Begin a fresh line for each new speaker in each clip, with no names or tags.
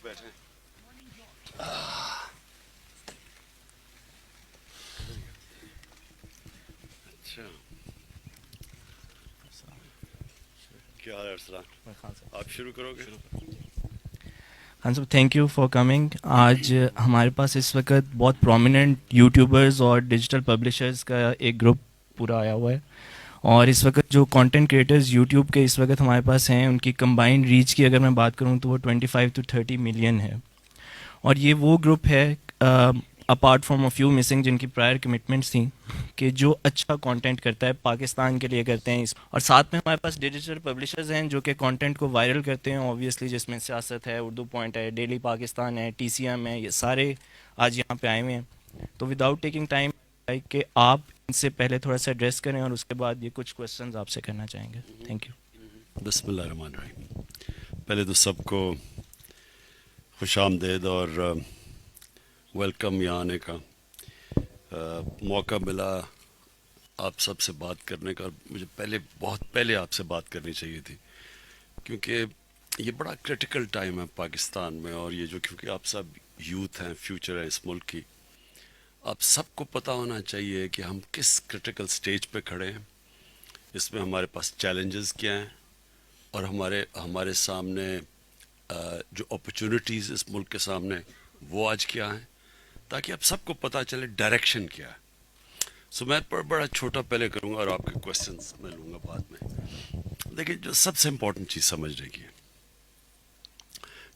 بیٹھے. اچھا کیا حال ہے ارسلان؟ آپ شروع کرو گے؟
ہاں صاحب تھینک یو فار کمنگ. آج ہمارے پاس اس وقت بہت پرومیننٹ یوٹیوبرز اور ڈیجیٹل پبلیشرز کا ایک گروپ پورا آیا ہوا ہے, اور اس وقت جو کانٹینٹ کریٹرز یوٹیوب کے اس وقت ہمارے پاس ہیں ان کی کمبائنڈ ریچ کی اگر میں بات کروں تو وہ 25 to 30 ملین ہے. اور یہ وہ گروپ ہے apart from a few missing جن کی پرائر کمٹمنٹس تھیں کہ جو اچھا کانٹینٹ کرتا ہے پاکستان کے لیے کرتے ہیں, اور ساتھ میں ہمارے پاس ڈیجیٹل پبلیشرز ہیں جو کہ کانٹینٹ کو وائرل کرتے ہیں اوبویسلی, جس میں سیاست ہے, اردو پوائنٹ ہے, ڈیلی پاکستان ہے, ٹی سی ایم ہے, یہ سارے آج یہاں پہ آئے ہوئے ہیں. تو وداؤٹ ٹیکنگ ٹائم کہ آپ ان سے پہلے تھوڑا سا ایڈریس کریں اور اس کے بعد یہ کچھ کوشچنز آپ سے کرنا چاہیں گے. Thank you.
بسم اللہ الرحمن الرحیم. پہلے تو سب کو خوش آمدید اور ویلکم یہاں آنے کا موقع ملا آپ سب سے بات کرنے کا. مجھے بہت پہلے آپ سے بات کرنی چاہیے تھی کیونکہ یہ بڑا کرٹیکل ٹائم ہے پاکستان میں, اور یہ جو کیونکہ آپ سب یوتھ ہیں, فیوچر ہے اس ملک کی, آپ سب کو پتہ ہونا چاہیے کہ ہم کس کرٹیکل سٹیج پہ کھڑے ہیں, اس میں ہمارے پاس چیلنجز کیا ہیں اور ہمارے سامنے جو اپرچونٹیز اس ملک کے سامنے وہ آج کیا ہیں, تاکہ اب سب کو پتہ چلے ڈائریکشن کیا ہے. سو میں بڑا چھوٹا پہلے کروں گا اور آپ کے کویسچنس میں لوں گا بعد میں. دیکھیں جو سب سے امپورٹنٹ چیز سمجھنے کی ہے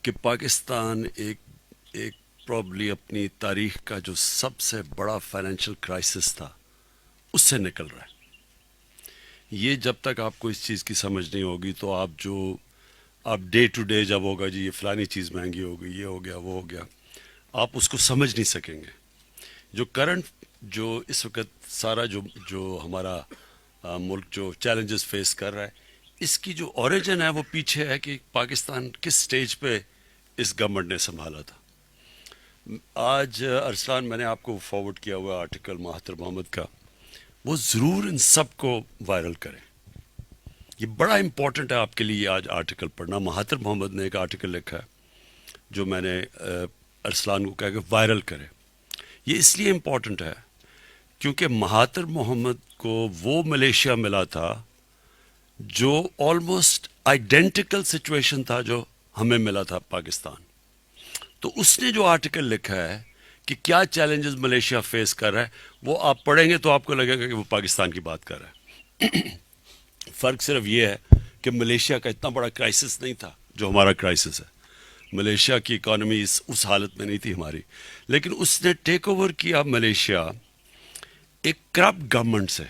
کہ پاکستان ایک پرابلی اپنی تاریخ کا جو سب سے بڑا فائنینشیل کرائسس تھا اس سے نکل رہا ہے. یہ جب تک آپ کو اس چیز کی سمجھ نہیں ہوگی تو آپ ڈے ٹو ڈے جب ہوگا جی یہ فلانی چیز مہنگی ہو گئی, یہ ہو گیا, وہ ہو گیا, آپ اس کو سمجھ نہیں سکیں گے. جو کرنٹ جو اس وقت سارا جو ہمارا ملک جو چیلنجز فیس کر رہا ہے, اس کی جو اوریجن ہے وہ پیچھے ہے کہ پاکستان کس سٹیج پہ اس گورنمنٹ نے سنبھالا تھا. آج ارسلان میں نے آپ کو فارورڈ کیا ہوا آرٹیکل مہاتر محمد کا, وہ ضرور ان سب کو وائرل کریں. یہ بڑا امپورٹنٹ ہے آپ کے لیے آج آرٹیکل پڑھنا. مہاتر محمد نے ایک آرٹیکل لکھا ہے جو میں نے ارسلان کو کہا کہ وائرل کرے. یہ اس لیے امپورٹنٹ ہے کیونکہ مہاتر محمد کو وہ ملیشیا ملا تھا جو آلموسٹ آئیڈینٹیکل سچویشن تھا جو ہمیں ملا تھا پاکستان. تو اس نے جو آرٹیکل لکھا ہے کہ کیا چیلنجز ملیشیا فیس کر رہا ہے, وہ آپ پڑھیں گے تو آپ کو لگے گا کہ وہ پاکستان کی بات کر رہا ہے. فرق صرف یہ ہے کہ ملیشیا کا اتنا بڑا کرائسس نہیں تھا جو ہمارا کرائسس ہے. ملیشیا کی اکانومی اس حالت میں نہیں تھی ہماری, لیکن اس نے ٹیک اوور کیا ملیشیا ایک کرپٹ گورنمنٹ سے,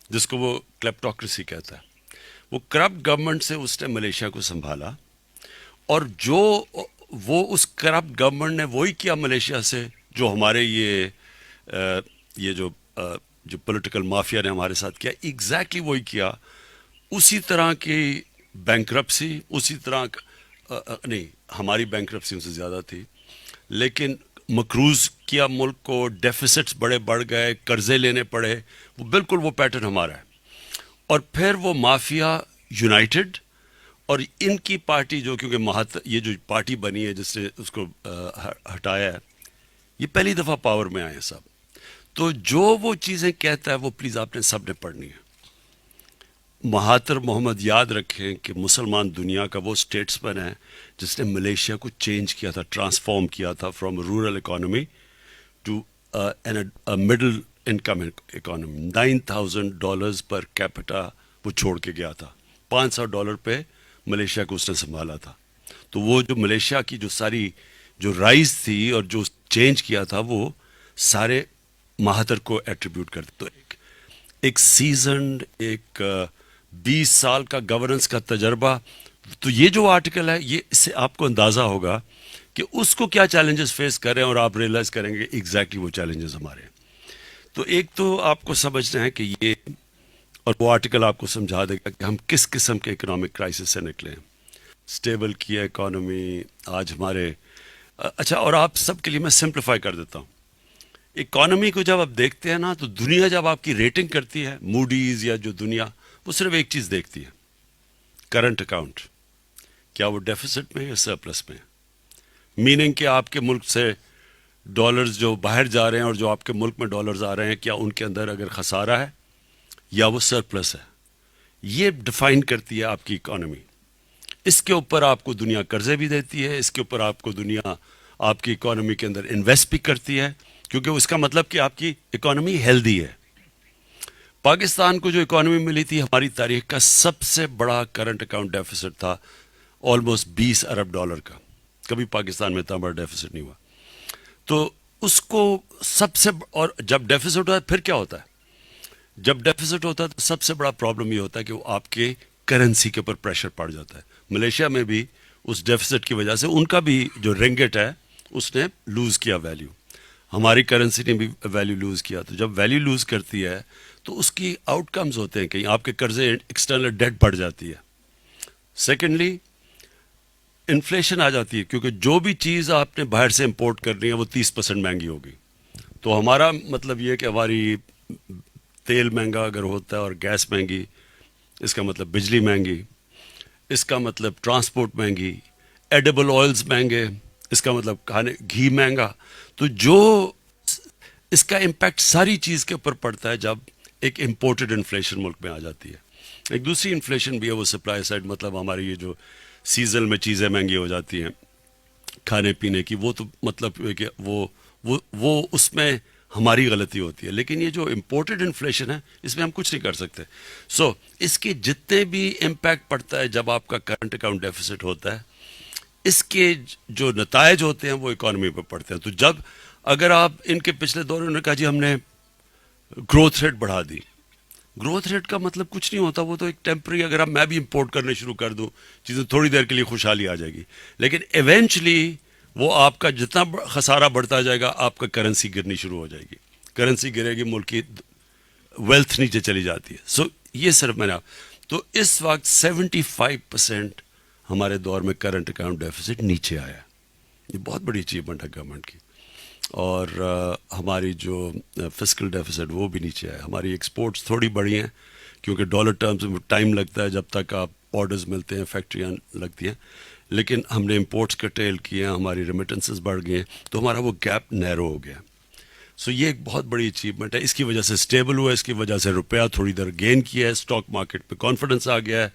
جس کو وہ کلیپٹوکریسی کہتا ہے. وہ کرپٹ گورنمنٹ سے اس نے ملیشیا کو سنبھالا, اور وہ اس کرپٹ گورنمنٹ نے وہی کیا ملیشیا سے جو ہمارے یہ جو پولیٹیکل مافیا نے ہمارے ساتھ کیا, ایگزیکٹلی وہی کیا. اسی طرح کی بینکرپسی, اسی طرح نہیں ہماری بینکرپسی ان سے زیادہ تھی, لیکن مقروض کیا ملک کو, ڈیفیسٹس بڑے بڑھ گئے, قرضے لینے پڑے, وہ بالکل وہ پیٹرن ہمارا ہے. اور پھر وہ مافیا یونائٹڈ, اور ان کی پارٹی جو کیونکہ یہ جو پارٹی بنی ہے جس نے اس کو ہٹایا ہے, یہ پہلی دفعہ پاور میں آئے ہیں سب. تو جو وہ چیزیں کہتا ہے وہ پلیز آپ نے سب نے پڑھنی ہے. مہاتر محمد یاد رکھیں کہ مسلمان دنیا کا وہ سٹیٹس مین ہے جس نے ملیشیا کو چینج کیا تھا, ٹرانسفارم کیا تھا from rural economy to middle income economy. $9,000 per capita وہ چھوڑ کے گیا تھا, $500 پہ ملیشیا کو اس نے سنبھالا تھا. تو وہ جو ملیشیا کی جو ساری جو رائز تھی اور جو چینج کیا تھا وہ سارے مہاتر کو ایٹریبیوٹ کرتے. تو ایک سیزنڈ, ایک 20 سال کا گورننس کا تجربہ. تو یہ جو آرٹیکل ہے یہ اس سے آپ کو اندازہ ہوگا کہ اس کو کیا چیلنجز فیس کر رہے ہیں, اور آپ ریئلائز کریں گے ایگزیکٹلی وہ چیلنجز ہمارے ہیں. تو ایک تو آپ کو سمجھنا ہے کہ یہ, اور وہ آرٹیکل آپ کو سمجھا دے گا کہ ہم کس قسم کے اکنامک کرائسس سے نکلے ہیں. سٹیبل کی ہے اکانومی آج ہمارے. اچھا, اور آپ سب کے لیے میں سمپلیفائی کر دیتا ہوں. اکانومی کو جب آپ دیکھتے ہیں نا, تو دنیا جب آپ کی ریٹنگ کرتی ہے, موڈیز یا جو دنیا, وہ صرف ایک چیز دیکھتی ہے, کرنٹ اکاؤنٹ, کیا وہ ڈیفیسٹ میں یا سرپلس میں. میننگ کہ آپ کے ملک سے ڈالرز جو باہر جا رہے ہیں اور جو آپ کے ملک میں ڈالرز آ رہے ہیں، کیا ان کے اندر اگر خسارہ ہے یا وہ سرپلس ہے. یہ ڈیفائن کرتی ہے آپ کی اکانومی. اس کے اوپر آپ کو دنیا قرضے بھی دیتی ہے، اس کے اوپر آپ کو دنیا آپ کی اکانومی کے اندر انویسٹ بھی کرتی ہے، کیونکہ اس کا مطلب کہ آپ کی اکانومی ہیلدی ہے. پاکستان کو جو اکانومی ملی تھی، ہماری تاریخ کا سب سے بڑا کرنٹ اکاؤنٹ ڈیفیسٹ تھا، آلموسٹ $20 ارب کا. کبھی پاکستان میں اتنا بڑا ڈیفیسٹ نہیں ہوا. تو اس کو سب سے اور جب ڈیفیسٹ ہوتا ہے پھر کیا ہوتا ہے؟ جب ڈیفیسٹ ہوتا ہے تو سب سے بڑا پرابلم یہ ہوتا ہے کہ وہ آپ کے کرنسی کے اوپر پریشر پڑ جاتا ہے. ملیشیا میں بھی اس ڈیفیسٹ کی وجہ سے ان کا بھی جو رنگٹ ہے اس نے لوز کیا ویلیو، ہماری کرنسی نے بھی ویلیو لوز کیا. تو جب ویلیو لوز کرتی ہے تو اس کی آؤٹ کمز ہوتے ہیں، کہیں آپ کے قرضے ایکسٹرنل ڈیٹ بڑھ جاتی ہے. سیکنڈلی انفلیشن آ جاتی ہے، کیونکہ جو بھی چیز آپ نے باہر سے امپورٹ کرنی ہے وہ 30% مہنگی ہوگی. تو ہمارا مطلب یہ کہ ہماری تیل مہنگا اگر ہوتا ہے اور گیس مہنگی، اس کا مطلب بجلی مہنگی، اس کا مطلب ٹرانسپورٹ مہنگی، ایڈیبل آئلز مہنگے، اس کا مطلب کھانے گھی مہنگا. تو جو اس کا امپیکٹ ساری چیز کے اوپر پڑتا ہے جب ایک امپورٹڈ انفلیشن ملک میں آ جاتی ہے. ایک دوسری انفلیشن بھی ہے، وہ سپلائی سائڈ، مطلب ہماری یہ جو سیزن میں چیزیں مہنگی ہو جاتی ہیں کھانے پینے کی، وہ تو مطلب کہ وہ اس میں ہماری غلطی ہوتی ہے. لیکن یہ جو امپورٹڈ انفلیشن ہے اس میں ہم کچھ نہیں کر سکتے. اس کے جتنے بھی امپیکٹ پڑتا ہے جب آپ کا کرنٹ اکاؤنٹ ڈیفیسٹ ہوتا ہے، اس کے جو نتائج ہوتے ہیں وہ اکانومی پہ پڑتے ہیں. تو جب اگر آپ ان کے پچھلے دوروں نے کہا جی ہم نے گروتھ ریٹ بڑھا دی، گروتھ ریٹ کا مطلب کچھ نہیں ہوتا، وہ تو ایک ٹیمپرری، اگر میں بھی امپورٹ کرنے شروع کر دوں چیزیں تھوڑی دیر کے لیے خوشحالی آ جائے گی، لیکن ایونچولی وہ آپ کا جتنا خسارہ بڑھتا جائے گا آپ کا کرنسی گرنی شروع ہو جائے گی. کرنسی گرے گی، ملک کی ویلتھ نیچے چلی جاتی ہے. یہ صرف میں نے تو اس وقت 75% ہمارے دور میں کرنٹ اکاؤنٹ ڈیفیسٹ نیچے آیا. یہ بہت بڑی اچیومنٹ ہے گورنمنٹ کی. اور ہماری جو فسکل ڈیفیسٹ وہ بھی نیچے آیا. ہماری ایکسپورٹس تھوڑی بڑی ہیں کیونکہ ڈالر ٹرمز میں ٹائم لگتا ہے جب تک آپ آرڈرز ملتے ہیں، فیکٹریاں لگتی ہیں، لیکن ہم نے امپورٹس کرٹیل کیے ہیں، ہماری ریمیٹنسز بڑھ گئے ہیں، تو ہمارا وہ گیپ نیرو ہو گیا. یہ ایک بہت بڑی اچیومنٹ ہے. اس کی وجہ سے اسٹیبل ہوا ہے، اس کی وجہ سے روپیہ تھوڑی دیر گین کیا ہے، اسٹاک مارکیٹ پہ کانفیڈنس آ گیا ہے،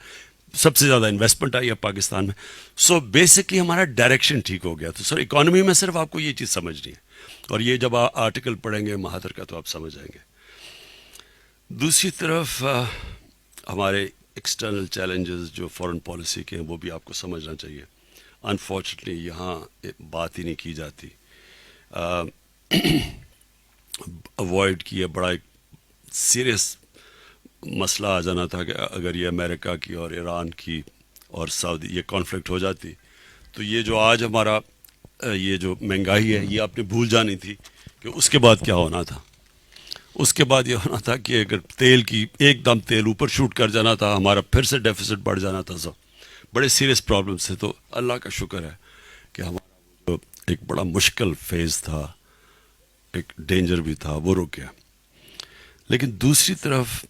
سب سے زیادہ انویسٹمنٹ آئی ہے پاکستان میں. بیسکلی ہمارا ڈائریکشن ٹھیک ہو گیا. تو اکانومی میں صرف آپ کو یہ چیز سمجھنی ہے، اور یہ جب آپ آرٹیکل پڑھیں گے مہاتر کا تو آپ سمجھ جائیں گے. دوسری طرف ہمارے ایکسٹرنل چیلنجز جو فارن پالیسی کے ہیں وہ بھی آپ کو سمجھنا چاہیے. انفارچونیٹلی یہاں بات ہی نہیں کی جاتی. اوائڈ کیا، بڑا ایک سیریس مسئلہ آ جانا تھا کہ اگر یہ امریکہ کی اور ایران کی اور سعودی یہ کانفلکٹ ہو جاتی تو یہ جو آج ہمارا یہ جو مہنگائی ہے یہ آپ نے بھول جانی تھی کہ اس کے بعد کیا ہونا تھا. اس کے بعد یہ ہونا تھا کہ اگر تیل کی ایک دم تیل اوپر شوٹ کر جانا تھا، ہمارا پھر سے ڈیفیسٹ بڑھ جانا تھا. بڑے سیریس پرابلمس تھے. تو اللہ کا شکر ہے کہ ہمارا جو ایک بڑا مشکل فیز تھا، ایک ڈینجر بھی تھا، وہ رک گیا. لیکن دوسری طرف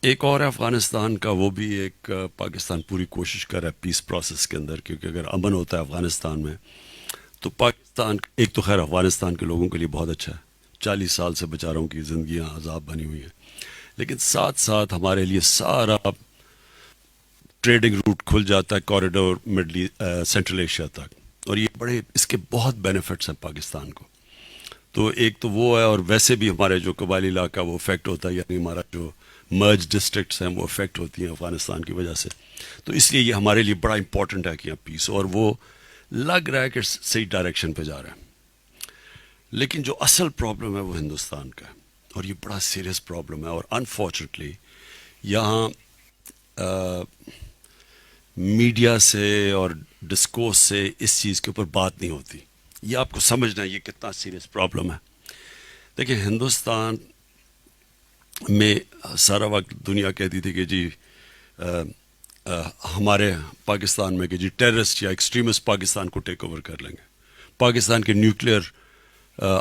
ایک اور افغانستان کا، وہ بھی ایک پاکستان پوری کوشش کر رہا ہے پیس پروسیس کے اندر، کیونکہ اگر امن ہوتا ہے افغانستان میں تو پاکستان ایک تو خیر افغانستان کے لوگوں کے لیے بہت اچھا ہے، 40 سال سے بیچاروں کی زندگیاں عذاب بنی ہوئی ہیں، لیکن ساتھ ساتھ ہمارے لیے سارا ٹریڈنگ روٹ کھل جاتا ہے کوریڈور مڈل سینٹرل ایشیا تک، اور یہ بڑے اس کے بہت بینیفٹس ہیں پاکستان کو. تو ایک تو وہ ہے، اور ویسے بھی ہمارے جو قبائلی علاقہ وہ افیکٹ ہوتا ہے، یعنی ہمارا جو مرج ڈسٹرکٹس ہیں وہ افیکٹ ہوتی ہیں افغانستان کی وجہ سے. تو اس لیے یہ ہمارے لیے بڑا امپورٹنٹ ہے کہ یہاں پیس، اور وہ لگ رہا ہے کہ صحیح ڈائریکشن پہ جا رہا ہے. لیکن جو اصل پرابلم ہے وہ ہندوستان کا ہے، اور یہ بڑا سیریس پرابلم ہے. اور انفارچونیٹلی یہاں میڈیا سے اور ڈسکورس سے اس چیز کے اوپر بات نہیں ہوتی. یہ آپ کو سمجھنا ہے یہ کتنا سیریس پرابلم ہے. دیکھیں ہندوستان میں سارا وقت دنیا کہتی تھی کہ جی ہمارے پاکستان میں کہ جی ٹیررسٹ یا ایکسٹریمسٹ پاکستان کو ٹیک اوور کر لیں گے، پاکستان کے نیوکلیئر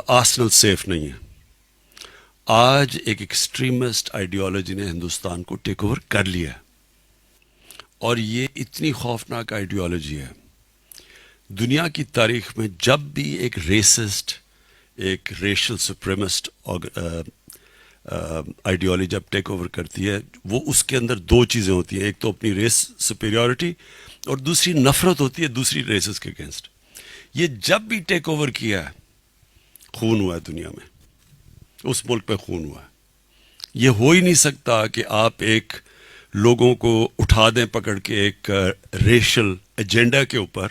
آرسنل سیف نہیں ہے. آج ایک ایکسٹریمسٹ آئیڈیالوجی نے ہندوستان کو ٹیک اوور کر لیا ہے، اور یہ اتنی خوفناک آئیڈیالوجی ہے دنیا کی تاریخ میں جب بھی ایک ریسسٹ، ایک ریشل سپریمسٹ آئیڈیالوجی جب ٹیک اوور کرتی ہے، وہ اس کے اندر دو چیزیں ہوتی ہیں، ایک تو اپنی ریس سپیریورٹی اور دوسری نفرت ہوتی ہے دوسری ریسز کے اگینسٹ. یہ جب بھی ٹیک اوور کیا ہے، خون ہوا ہے دنیا میں، اس ملک پہ خون ہوا ہے. یہ ہو ہی نہیں سکتا کہ آپ ایک لوگوں کو اٹھا دیں پکڑ کے ایک ریشل ایجنڈا کے اوپر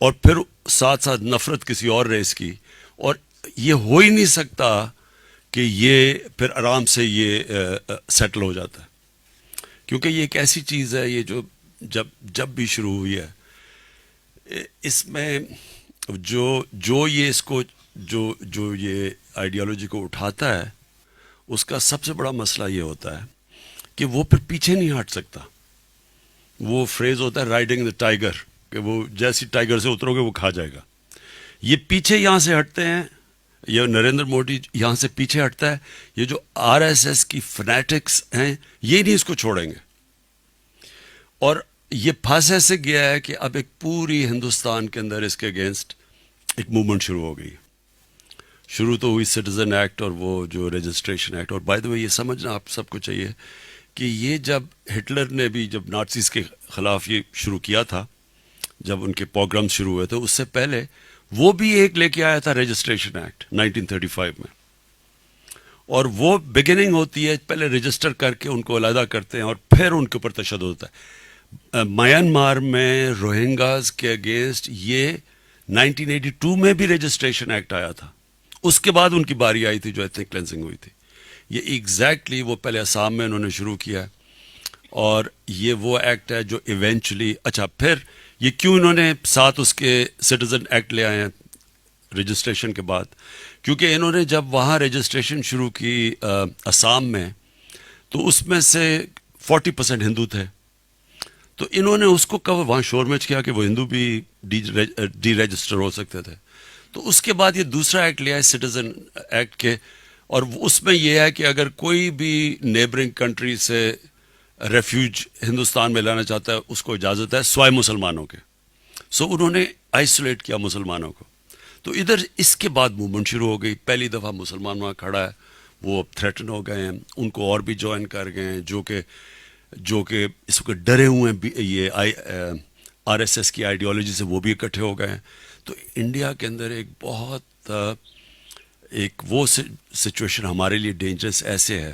اور پھر ساتھ ساتھ نفرت کسی اور ریس کی، اور یہ ہو ہی نہیں سکتا کہ یہ پھر آرام سے یہ سیٹل ہو جاتا ہے. کیونکہ یہ ایک ایسی چیز ہے، یہ جو جب بھی شروع ہوئی ہے، اس میں جو یہ اس کو جو یہ آئیڈیالوجی کو اٹھاتا ہے، اس کا سب سے بڑا مسئلہ یہ ہوتا ہے کہ وہ پھر پیچھے نہیں ہٹ سکتا. وہ فریز ہوتا ہے رائڈنگ دا ٹائیگر، کہ وہ جیسی ٹائیگر سے اترو گے وہ کھا جائے گا. یہ پیچھے یہاں سے ہٹتے ہیں، یہ نریندر مودی یہاں سے پیچھے ہٹتا ہے. یہ جو آر ایس ایس کی فنیٹکس ہیں، یہ نہیں اس کو چھوڑیں گے. اور یہ پھنس ایسے گیا ہے کہ اب ایک پوری ہندوستان کے اندر اس کے اگینسٹ ایک موومنٹ شروع ہو گئی. شروع تو ہوئی سٹیزن ایکٹ اور وہ جو رجسٹریشن ایکٹ. اور بائی دا وے یہ سمجھنا آپ سب کو چاہیے کہ یہ جب ہٹلر نے بھی جب نازیز کے خلاف یہ شروع کیا تھا، جب ان کے پروگرام شروع ہوئے تھے، اس سے پہلے وہ بھی ایک لے کے آیا تھا رجسٹریشن ایکٹ 1935 میں. اور وہ بگننگ ہوتی ہے، پہلے رجسٹر کر کے ان کو علیحدہ کرتے ہیں اور پھر ان کے اوپر تشدد ہوتا ہے. میانمار میں روہنگاز کے اگینسٹ یہ 1982 میں بھی رجسٹریشن ایکٹ آیا تھا. اس کے بعد ان کی باری آئی تھی جو ایتھنک کلینزنگ ہوئی تھی. یہ ایگزیکٹلی وہ پہلے آسام میں انہوں نے شروع کیا، اور یہ وہ ایکٹ ہے جو ایونچولی پھر یہ کیوں انہوں نے ساتھ اس کے سٹیزن ایکٹ لے آئے ہیں رجسٹریشن کے بعد؟ کیونکہ انہوں نے جب وہاں رجسٹریشن شروع کی آسام میں، تو اس میں سے 40% ہندو تھے. تو انہوں نے اس کو وہاں شور میچ کیا کہ وہ ہندو بھی ڈی رجسٹر ہو سکتے تھے. تو اس کے بعد یہ دوسرا ایکٹ لیا ہے سٹیزن ایکٹ کے، اور اس میں یہ ہے کہ اگر کوئی بھی نیبرنگ کنٹری سے ریفیوج ہندوستان میں لانا چاہتا ہے، اس کو اجازت ہے سوائے مسلمانوں کے. سو انہوں نے آئسولیٹ کیا مسلمانوں کو. تو ادھر اس کے بعد موومنٹ شروع ہو گئی. پہلی دفعہ مسلمان وہاں کھڑا ہے، وہ اب تھریٹن ہو گئے ہیں، ان کو اور بھی جوائن کر گئے ہیں جو کہ اس وقت ڈرے ہوئے ہیں یہ آر ایس ایس کی آئیڈیالوجی سے، وہ بھی اکٹھے ہو گئے ہیں. تو انڈیا کے اندر ایک بہت ایک وہ سچویشن ہمارے لیے ڈینجرس ایسے ہے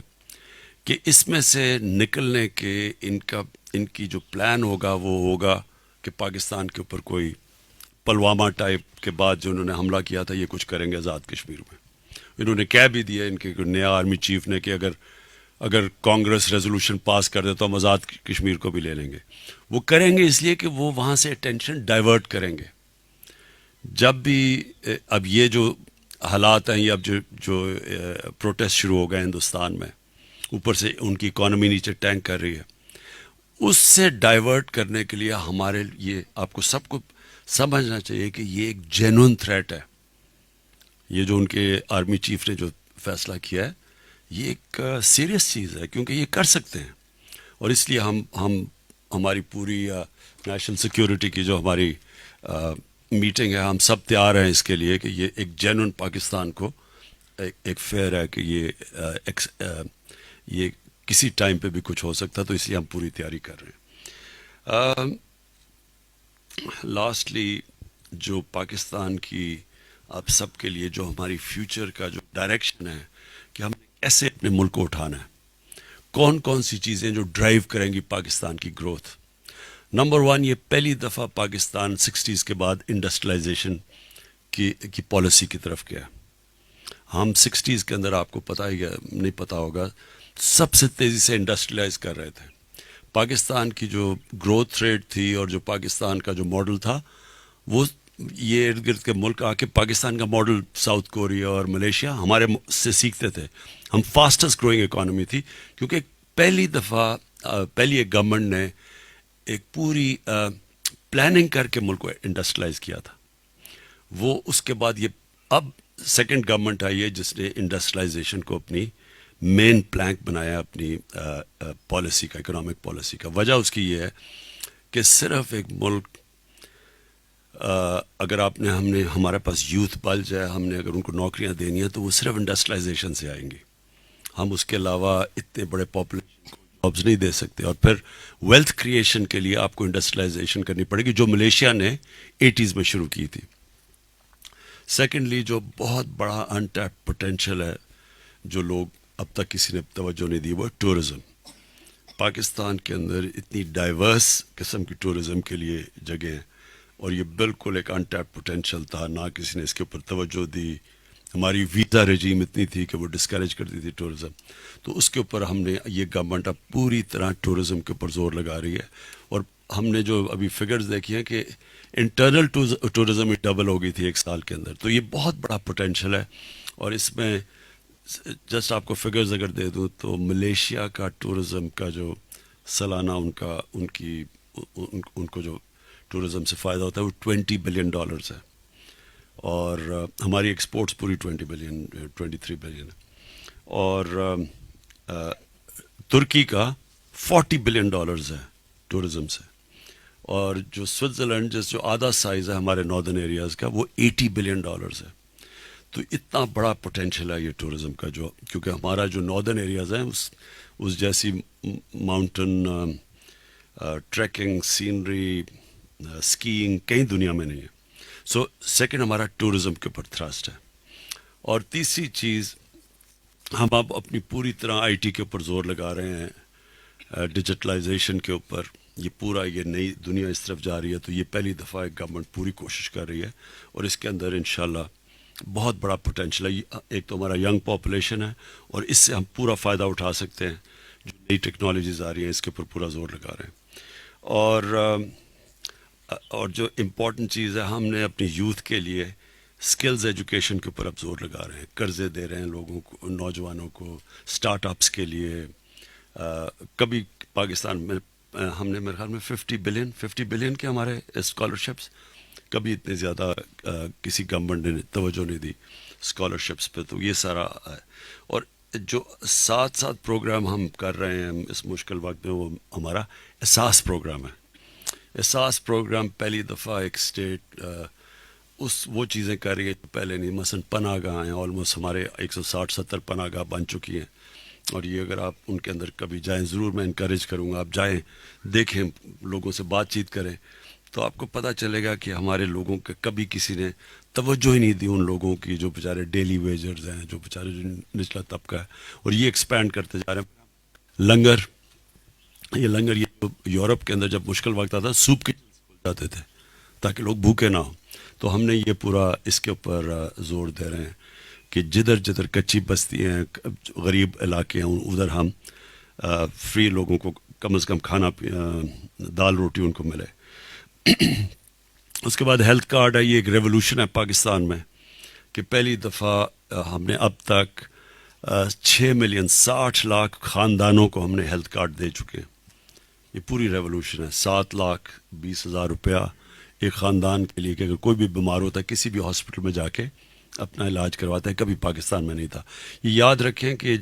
کہ اس میں سے نکلنے کے ان کی جو پلان ہوگا وہ ہوگا کہ پاکستان کے اوپر کوئی پلوامہ ٹائپ کے بعد جو انہوں نے حملہ کیا تھا، یہ کچھ کریں گے آزاد کشمیر میں. انہوں نے کہہ بھی دیا ان کے نیا آرمی چیف نے کہ اگر کانگریس ریزولوشن پاس کر دے تو ہم آزاد کشمیر کو بھی لے لیں گے. وہ کریں گے اس لیے کہ وہ وہاں سے اٹینشن ڈائیورٹ کریں گے. جب بھی اب یہ جو حالات ہیں، یہ اب جو پروٹیسٹ شروع ہو گئے ہندوستان میں، اوپر سے ان کی اکانومی نیچے ٹینک کر رہی ہے، اس سے ڈائیورٹ کرنے کے لیے ہمارے یہ آپ کو سب کو سمجھنا چاہیے کہ یہ ایک جینون تھریٹ ہے. یہ جو ان کے آرمی چیف نے جو فیصلہ کیا ہے، یہ ایک سیریس چیز ہے، کیونکہ یہ کر سکتے ہیں. اور اس لیے ہماری پوری نیشنل سیکیورٹی کی جو ہماری میٹنگ ہے، ہم سب تیار ہیں اس کے لیے کہ یہ ایک جینون پاکستان کو ایک فیئر ہے کہ یہ کسی ٹائم پہ بھی کچھ ہو سکتا، تو اس لیے ہم پوری تیاری کر رہے ہیں. لاسٹلی جو پاکستان کی آپ سب کے لیے جو ہماری فیوچر کا جو ڈائریکشن ہے کہ ہم کیسے اپنے ملک کو اٹھانا ہے، کون سی چیزیں جو ڈرائیو کریں گی پاکستان کی گروتھ. نمبر 1، یہ پہلی دفعہ پاکستان 60s کے بعد انڈسٹریلائزیشن کی پالیسی کی طرف گیا. ہم 60s کے اندر آپ کو پتہ ہی نہیں پتہ ہوگا، سب سے تیزی سے انڈسٹریلائز کر رہے تھے. پاکستان کی جو گروتھ ریٹ تھی اور جو پاکستان کا جو ماڈل تھا، وہ یہ ارد گرد کے ملک آ کے پاکستان کا ماڈل ساؤتھ کوریا اور ملیشیا ہمارے سے سیکھتے تھے. ہم فاسٹسٹ گروئنگ اکانومی تھی، کیونکہ پہلی دفعہ پہلی ایک گورنمنٹ نے ایک پوری پلاننگ کر کے ملک کو انڈسٹریلائز کیا تھا. وہ اس کے بعد یہ اب سیکنڈ گورنمنٹ آئی ہے جس نے انڈسٹریلائزیشن کو اپنی مین پلانک بنایا اپنی پالیسی کا، اکنامک پالیسی کا. وجہ اس کی یہ ہے کہ صرف ایک ملک اگر آپ نے ہمارے پاس یوتھ بلج ہے، ہم نے اگر ان کو نوکریاں دینی ہیں تو وہ صرف انڈسٹریلائزیشن سے آئیں گی. ہم اس کے علاوہ اتنے بڑے پاپولیشن کو جابس نہیں دے سکتے. اور پھر ویلتھ کریشن کے لیے آپ کو انڈسٹریلائزیشن کرنی پڑے گی، جو ملیشیا نے 80s میں شروع کی تھی. سیکنڈلی جو بہت بڑا انٹیپ پوٹینشیل ہے جو لوگ اب تک کسی نے توجہ نہیں دی، وہ ٹورزم. پاکستان کے اندر اتنی ڈائیورس قسم کی ٹورزم کے لیے جگہ ہیں، اور یہ بالکل ایک انٹیپ پوٹینشیل تھا، نہ کسی نے اس کے اوپر توجہ دی. ہماری ویزا رجیم اتنی تھی کہ وہ ڈسکریج کرتی تھی ٹورزم. تو اس کے اوپر ہم نے، یہ گورنمنٹ اب پوری طرح ٹورزم کے اوپر زور لگا رہی ہے. اور ہم نے جو ابھی فگرز دیکھی ہیں کہ انٹرنل ٹورزم ہی ڈبل ہو گئی تھی ایک سال کے اندر. تو یہ بہت بڑا پوٹینشیل ہے. اور اس میں جسٹ آپ کو فگرز اگر دے دوں تو ملیشیا کا ٹورزم کا جو سالانہ ان کو جو ٹورزم سے فائدہ ہوتا ہے وہ $20 بلین ہے. اور ہماری ایکسپورٹس پوری 23 بلین ہے. اور ترکی کا $40 بلین ہے ٹورزم سے. اور جو سوئٹزرلینڈ جو آدھا سائز ہے ہمارے ناردرن ایریاز کا، وہ $80 بلین ہے. تو اتنا بڑا پوٹینشیل ہے یہ ٹورزم کا، جو کیونکہ ہمارا جو ناردرن ایریاز ہیں اس جیسی ماؤنٹن ٹریکنگ، سینری، اسکیئنگ کہیں دنیا میں نہیں ہے. سو سیکنڈ ہمارا ٹورزم کے اوپر تھرسٹ ہے. اور تیسری چیز، ہم اب اپنی پوری طرح آئی ٹی کے اوپر زور لگا رہے ہیں، ڈیجیٹلائزیشن کے اوپر. یہ پورا یہ نئی دنیا اس طرف جا رہی ہے، تو یہ پہلی دفعہ ایک گورنمنٹ پوری کوشش کر رہی ہے، اور اس کے اندر انشاءاللہ بہت بڑا پوٹینشیل ہے. ایک تو ہمارا ینگ پاپولیشن ہے، اور اس سے ہم پورا فائدہ اٹھا سکتے ہیں. جو نئی ٹیکنالوجیز آ رہی ہیں اس کے اوپر پورا زور لگا رہے ہیں. اور جو امپورٹنٹ چیز ہے، ہم نے اپنی یوتھ کے لیے سکلز ایجوکیشن کے اوپر اب زور لگا رہے ہیں. قرضے دے رہے ہیں لوگوں کو، نوجوانوں کو، سٹارٹ اپس کے لیے. کبھی پاکستان میں ہم نے میرے خیال میں 50 بلین کے ہمارے اسکالرشپس، کبھی اتنے زیادہ کسی گورنمنٹ نے توجہ نہیں دی اسکالرشپس پہ. تو یہ سارا ہے. اور جو ساتھ پروگرام ہم کر رہے ہیں اس مشکل وقت میں، وہ ہمارا احساس پروگرام ہے. احساس پروگرام پہلی دفعہ ایک اسٹیٹ وہ چیزیں کر رہی ہے جو پہلے نہیں. مثلا پناہ گاہ ہیں، آلموسٹ ہمارے 160-70 پناہ گاہ بن چکی ہیں. اور یہ اگر آپ ان کے اندر کبھی جائیں، ضرور میں انکریج کروں گا آپ جائیں، دیکھیں، لوگوں سے بات چیت کریں، تو آپ کو پتہ چلے گا کہ ہمارے لوگوں کے کبھی کسی نے توجہ ہی نہیں دی ان لوگوں کی جو بیچارے ڈیلی ویجرز ہیں، جو بیچارے جو نچلا طبقہ ہے. اور یہ ایکسپینڈ کرتے جا رہے ہیں. لنگر یہ جو یورپ کے اندر جب مشکل وقت آتا سوپ کے جاتے تھے تاکہ لوگ بھوکے نہ ہوں. تو ہم نے یہ پورا اس کے اوپر زور دے رہے ہیں کہ جدھر کچی بستی ہیں، غریب علاقے ہیں، ادھر ہم فری لوگوں کو کم از کم کھانا دال روٹی ان کو ملے. اس کے بعد ہیلتھ کارڈ ہے. یہ ایک ریولوشن ہے پاکستان میں کہ پہلی دفعہ ہم نے اب تک 6 ملین 60 لاکھ خاندانوں کو ہم نے ہیلتھ کارڈ دے چکے ہیں. یہ پوری ریولوشن ہے. 7,20,000 روپیہ ایک خاندان کے لیے کہ اگر کوئی بھی بیمار ہوتا ہے کسی بھی ہاسپٹل میں جا کے اپنا علاج کرواتا ہے. کبھی پاکستان میں نہیں تھا. یہ یاد رکھیں کہ یہ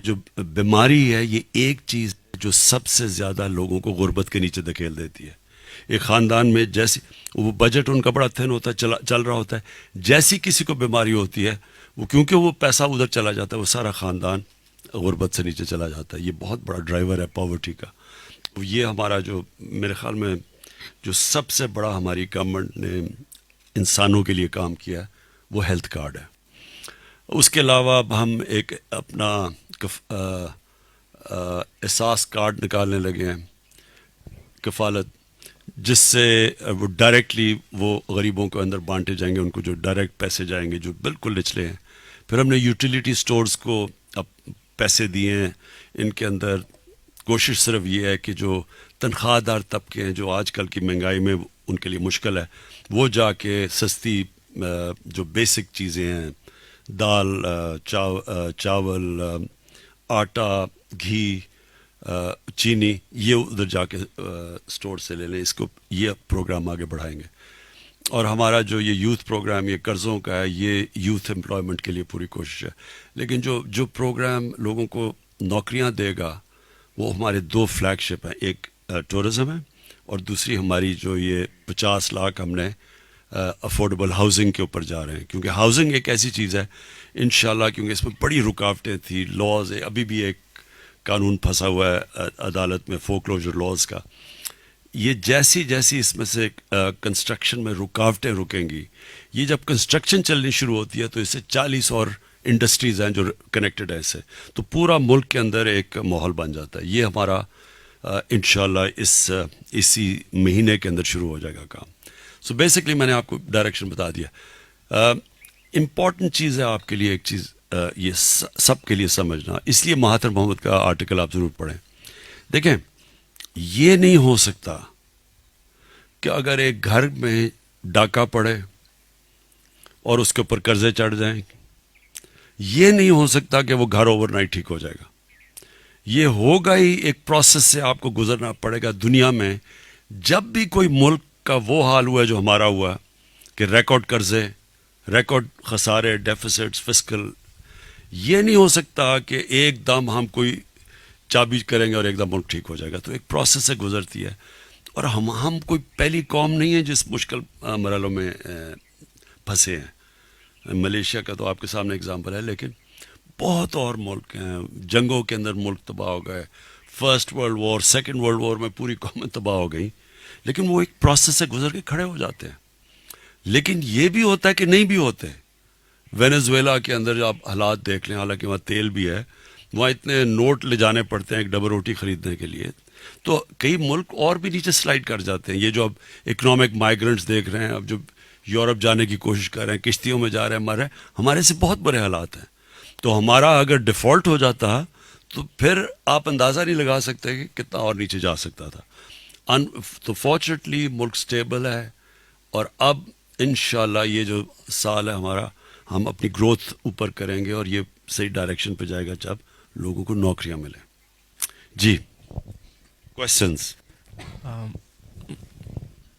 جو بیماری ہے، یہ ایک چیز جو سب سے زیادہ لوگوں کو غربت کے نیچے دھکیل دیتی ہے. ایک خاندان میں جیسی وہ بجٹ ان کا بڑا تھن ہوتا ہے، چل رہا ہوتا ہے، جیسی کسی کو بیماری ہوتی ہے، وہ کیونکہ وہ پیسہ ادھر چلا جاتا ہے، وہ سارا خاندان غربت سے نیچے چلا جاتا ہے. یہ بہت بڑا ڈرائیور ہے پاورٹی کا. یہ ہمارا جو میرے خیال میں جو سب سے بڑا ہماری گورنمنٹ نے انسانوں کے لیے کام کیا ہے وہ ہیلتھ کارڈ ہے. اس کے علاوہ اب ہم ایک اپنا احساس کارڈ نکالنے لگے ہیں، کفالت، جس سے وہ ڈائریکٹلی وہ غریبوں کے اندر بانٹے جائیں گے، ان کو جو ڈائریکٹ پیسے جائیں گے جو بالکل نچلے ہیں. پھر ہم نے یوٹیلیٹی سٹورز کو اب پیسے دیے ہیں. ان کے اندر کوشش صرف یہ ہے کہ جو تنخواہ دار طبقے ہیں، جو آج کل کی مہنگائی میں ان کے لیے مشکل ہے، وہ جا کے سستی جو بیسک چیزیں ہیں، دال، چاول، آٹا، گھی، چینی، یہ ادھر جا کے سٹور سے لے لیں. اس کو یہ پروگرام آگے بڑھائیں گے. اور ہمارا جو یہ یوتھ پروگرام یہ قرضوں کا ہے، یہ یوتھ امپلائمنٹ کے لیے پوری کوشش ہے. لیکن جو پروگرام لوگوں کو نوکریاں دے گا وہ ہمارے 2 فلیگ شپ ہیں. ایک ٹورزم ہے اور دوسری ہماری جو یہ 50 لاکھ ہم نے افورڈیبل ہاؤسنگ کے اوپر جا رہے ہیں، کیونکہ ہاؤسنگ ایک ایسی چیز ہے انشاءاللہ، کیونکہ اس میں بڑی رکاوٹیں تھیں، لاز ابھی بھی ایک قانون پھنسا ہوا ہے عدالت میں فور کلوجر لاز کا. یہ جیسی جیسی اس میں سے کنسٹرکشن میں رکاوٹیں رکیں گی، یہ جب کنسٹرکشن چلنی شروع ہوتی ہے تو اس سے 40 اور انڈسٹریز ہیں جو کنیکٹڈ ہیں اس سے، تو پورا ملک کے اندر ایک ماحول بن جاتا ہے. یہ ہمارا انشاءاللہ اسی مہینے کے اندر شروع ہو جائے گا کام. سو بیسکلی میں نے آپ کو ڈائریکشن بتا دیا. امپورٹنٹ چیز ہے آپ کے لیے ایک چیز یہ سب کے لیے سمجھنا، اس لیے مہاتما محمد کا آرٹیکل آپ ضرور پڑھیں. دیکھیں یہ نہیں ہو سکتا کہ اگر ایک گھر میں ڈاکہ پڑے اور اس کے اوپر قرضے چڑھ جائیں، یہ نہیں ہو سکتا کہ وہ گھر اوور نائٹ ٹھیک ہو جائے گا. یہ ہوگا ہی، ایک پروسیس سے آپ کو گزرنا پڑے گا. دنیا میں جب بھی کوئی ملک کا وہ حال ہوا ہے جو ہمارا ہوا کہ ریکارڈ قرضے، ریکارڈ خسارے، ڈیفیسٹس، فسکل، یہ نہیں ہو سکتا کہ ایک دم ہم کوئی چابی کریں گے اور ایک دم ملک ٹھیک ہو جائے گا. تو ایک پروسیس سے گزرتی ہے، اور ہم کوئی پہلی قوم نہیں ہے جس مشکل مرحلوں میں پھنسے ہیں. ملیشیا کا تو آپ کے سامنے اگزامپل ہے، لیکن بہت اور ملک ہیں، جنگوں کے اندر ملک تباہ ہو گئے، first world war, second world war میں پوری قومیں تباہ ہو گئیں، لیکن وہ ایک پروسیس سے گزر کے کھڑے ہو جاتے ہیں. لیکن یہ بھی ہوتا ہے کہ نہیں بھی ہوتے. وینزویلا کے اندر آپ حالات دیکھ لیں، حالانکہ وہاں تیل بھی ہے، وہاں اتنے نوٹ لے جانے پڑتے ہیں ایک ڈبل روٹی خریدنے کے لیے، تو کئی ملک اور بھی نیچے سلائڈ کر جاتے ہیں. یہ جو اب اکنامک مائیگرنٹس دیکھ رہے ہیں، اب جو یورپ جانے کی کوشش کر رہے ہیں، کشتیوں میں جا رہے ہیں، ہمارے سے بہت برے حالات ہیں. تو ہمارا اگر ڈیفالٹ ہو جاتا تو پھر آپ اندازہ نہیں لگا سکتے کہ کتنا اور نیچے جا سکتا تھا. تو فارچونیٹلی ملک سٹیبل ہے، اور اب انشاءاللہ یہ جو سال ہے ہمارا، ہم اپنی گروتھ اوپر کریں گے اور یہ صحیح ڈائریکشن پہ جائے گا جب لوگوں کو نوکریاں ملیں. جی کوشچنس؟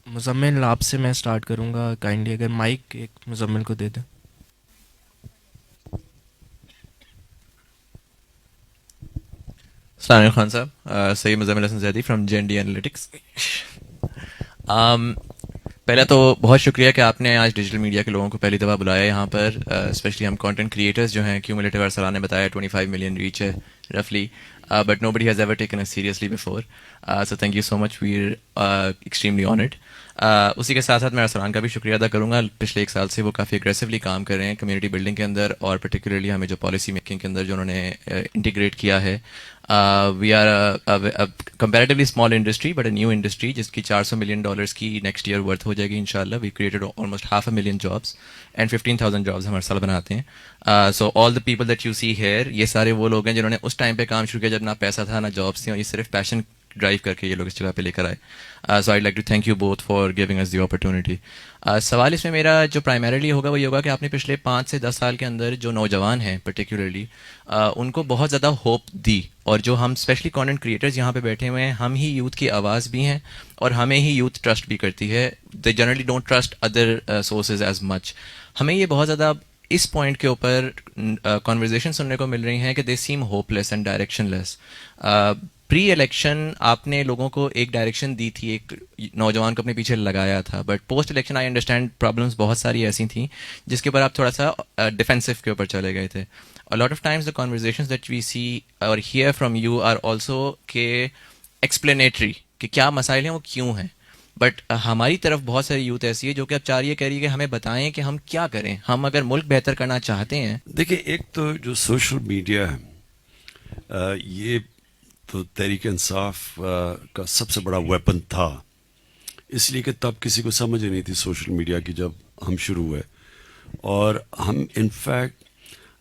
مزمل آپ سے میں سٹارٹ کروں گا، کائنڈلی اگر مائک ایک مزمل کو دے دیں.
السلام علیکم خان صاحب، سید مزمل حسن زیدی فرام JND انالیٹکس. پہلا تو بہت شکریہ کہ آپ نے آج ڈیجیٹل میڈیا کے لوگوں کو پہلی دفعہ بلایا یہاں پر، اسپیشلی ہم کانٹینٹ کریٹرز جو ہیں. کیومولیٹیو ارسلان نے بتایا 25 ملین ریچ ہے رفلی، but nobody has ever taken us seriously before, so thank you so much, we are extremely honoured. اسی کے ساتھ ساتھ میں ارسلان کا بھی شکریہ ادا کروں گا. پچھلے ایک سال سے وہ کافی اگریسولی کام کر رہے ہیں کمیونٹی بلڈنگ کے اندر، اور پرٹیکولرلی ہمیں جو پالیسی میکنگ کے اندر جو انہوں نے انٹیگریٹ کیا ہے. We are comparatively small industry but a new industry جس کی $400 ملین کی نیکسٹ ایئر ورتھ ہو جائے گی انشاءاللہ. We created almost 500,000 jobs and 15,000 jobs ہم ہر سال بناتے ہیں. So all the people that you see here, یہ سارے وہ لوگ ہیں جنہوں نے اس ٹائم پہ کام شروع کیا جب نہ پیسہ تھا نہ جابس تھیں، اور یہ صرف پیشن ڈرائیو کر کے یہ لوگ اس جگہ پہ لے کر آئے. So I like to thank you both for giving us the opportunity. سوال اس میں میرا جو پرائمریلی ہوگا وہ یہ ہوگا کہ آپ نے پچھلے 5 سے 10 سال کے اندر جو نوجوان ہیں پرٹیکولرلی ان کو بہت زیادہ ہوپ دی، اور جو ہم اسپیشلی کانٹینٹ کریٹرز یہاں پہ بیٹھے ہوئے ہیں، ہم ہی یوتھ کی آواز بھی ہیں، اور ہمیں ہی یوتھ ٹرسٹ بھی کرتی ہے. They generally don't trust other sources as much. ہمیں یہ بہت زیادہ اس پوائنٹ کے اوپر کانورزیشن سننے کو مل رہی ہیں کہ they seem hopeless and directionless. Pre election آپ نے لوگوں کو ایک ڈائریکشن دی تھی، ایک نوجوان کو اپنے پیچھے لگایا تھا، but post election I understand problems بہت ساری ایسی تھیں جس کے اوپر آپ تھوڑا سا ڈیفینسو کے اوپر چلے گئے تھے. A lot of times the conversations that we see or hear from you are also کہ explanatory کہ کیا مسائل ہیں وہ کیوں ہیں، بٹ ہماری طرف بہت ساری یوتھ ایسی ہے جو کہ اب چاہ رہی ہے، کہہ رہی ہے کہ ہمیں بتائیں کہ ہم کیا کریں، ہم اگر ملک بہتر کرنا چاہتے ہیں.
دیکھیں ایک تو جو سوشل میڈیا ہے یہ تو تحریک انصاف کا سب سے بڑا ویپن تھا، اس لیے کہ تب کسی کو سمجھ ہی نہیں تھی سوشل میڈیا کی جب ہم شروع ہوئے. اور ہم انفیکٹ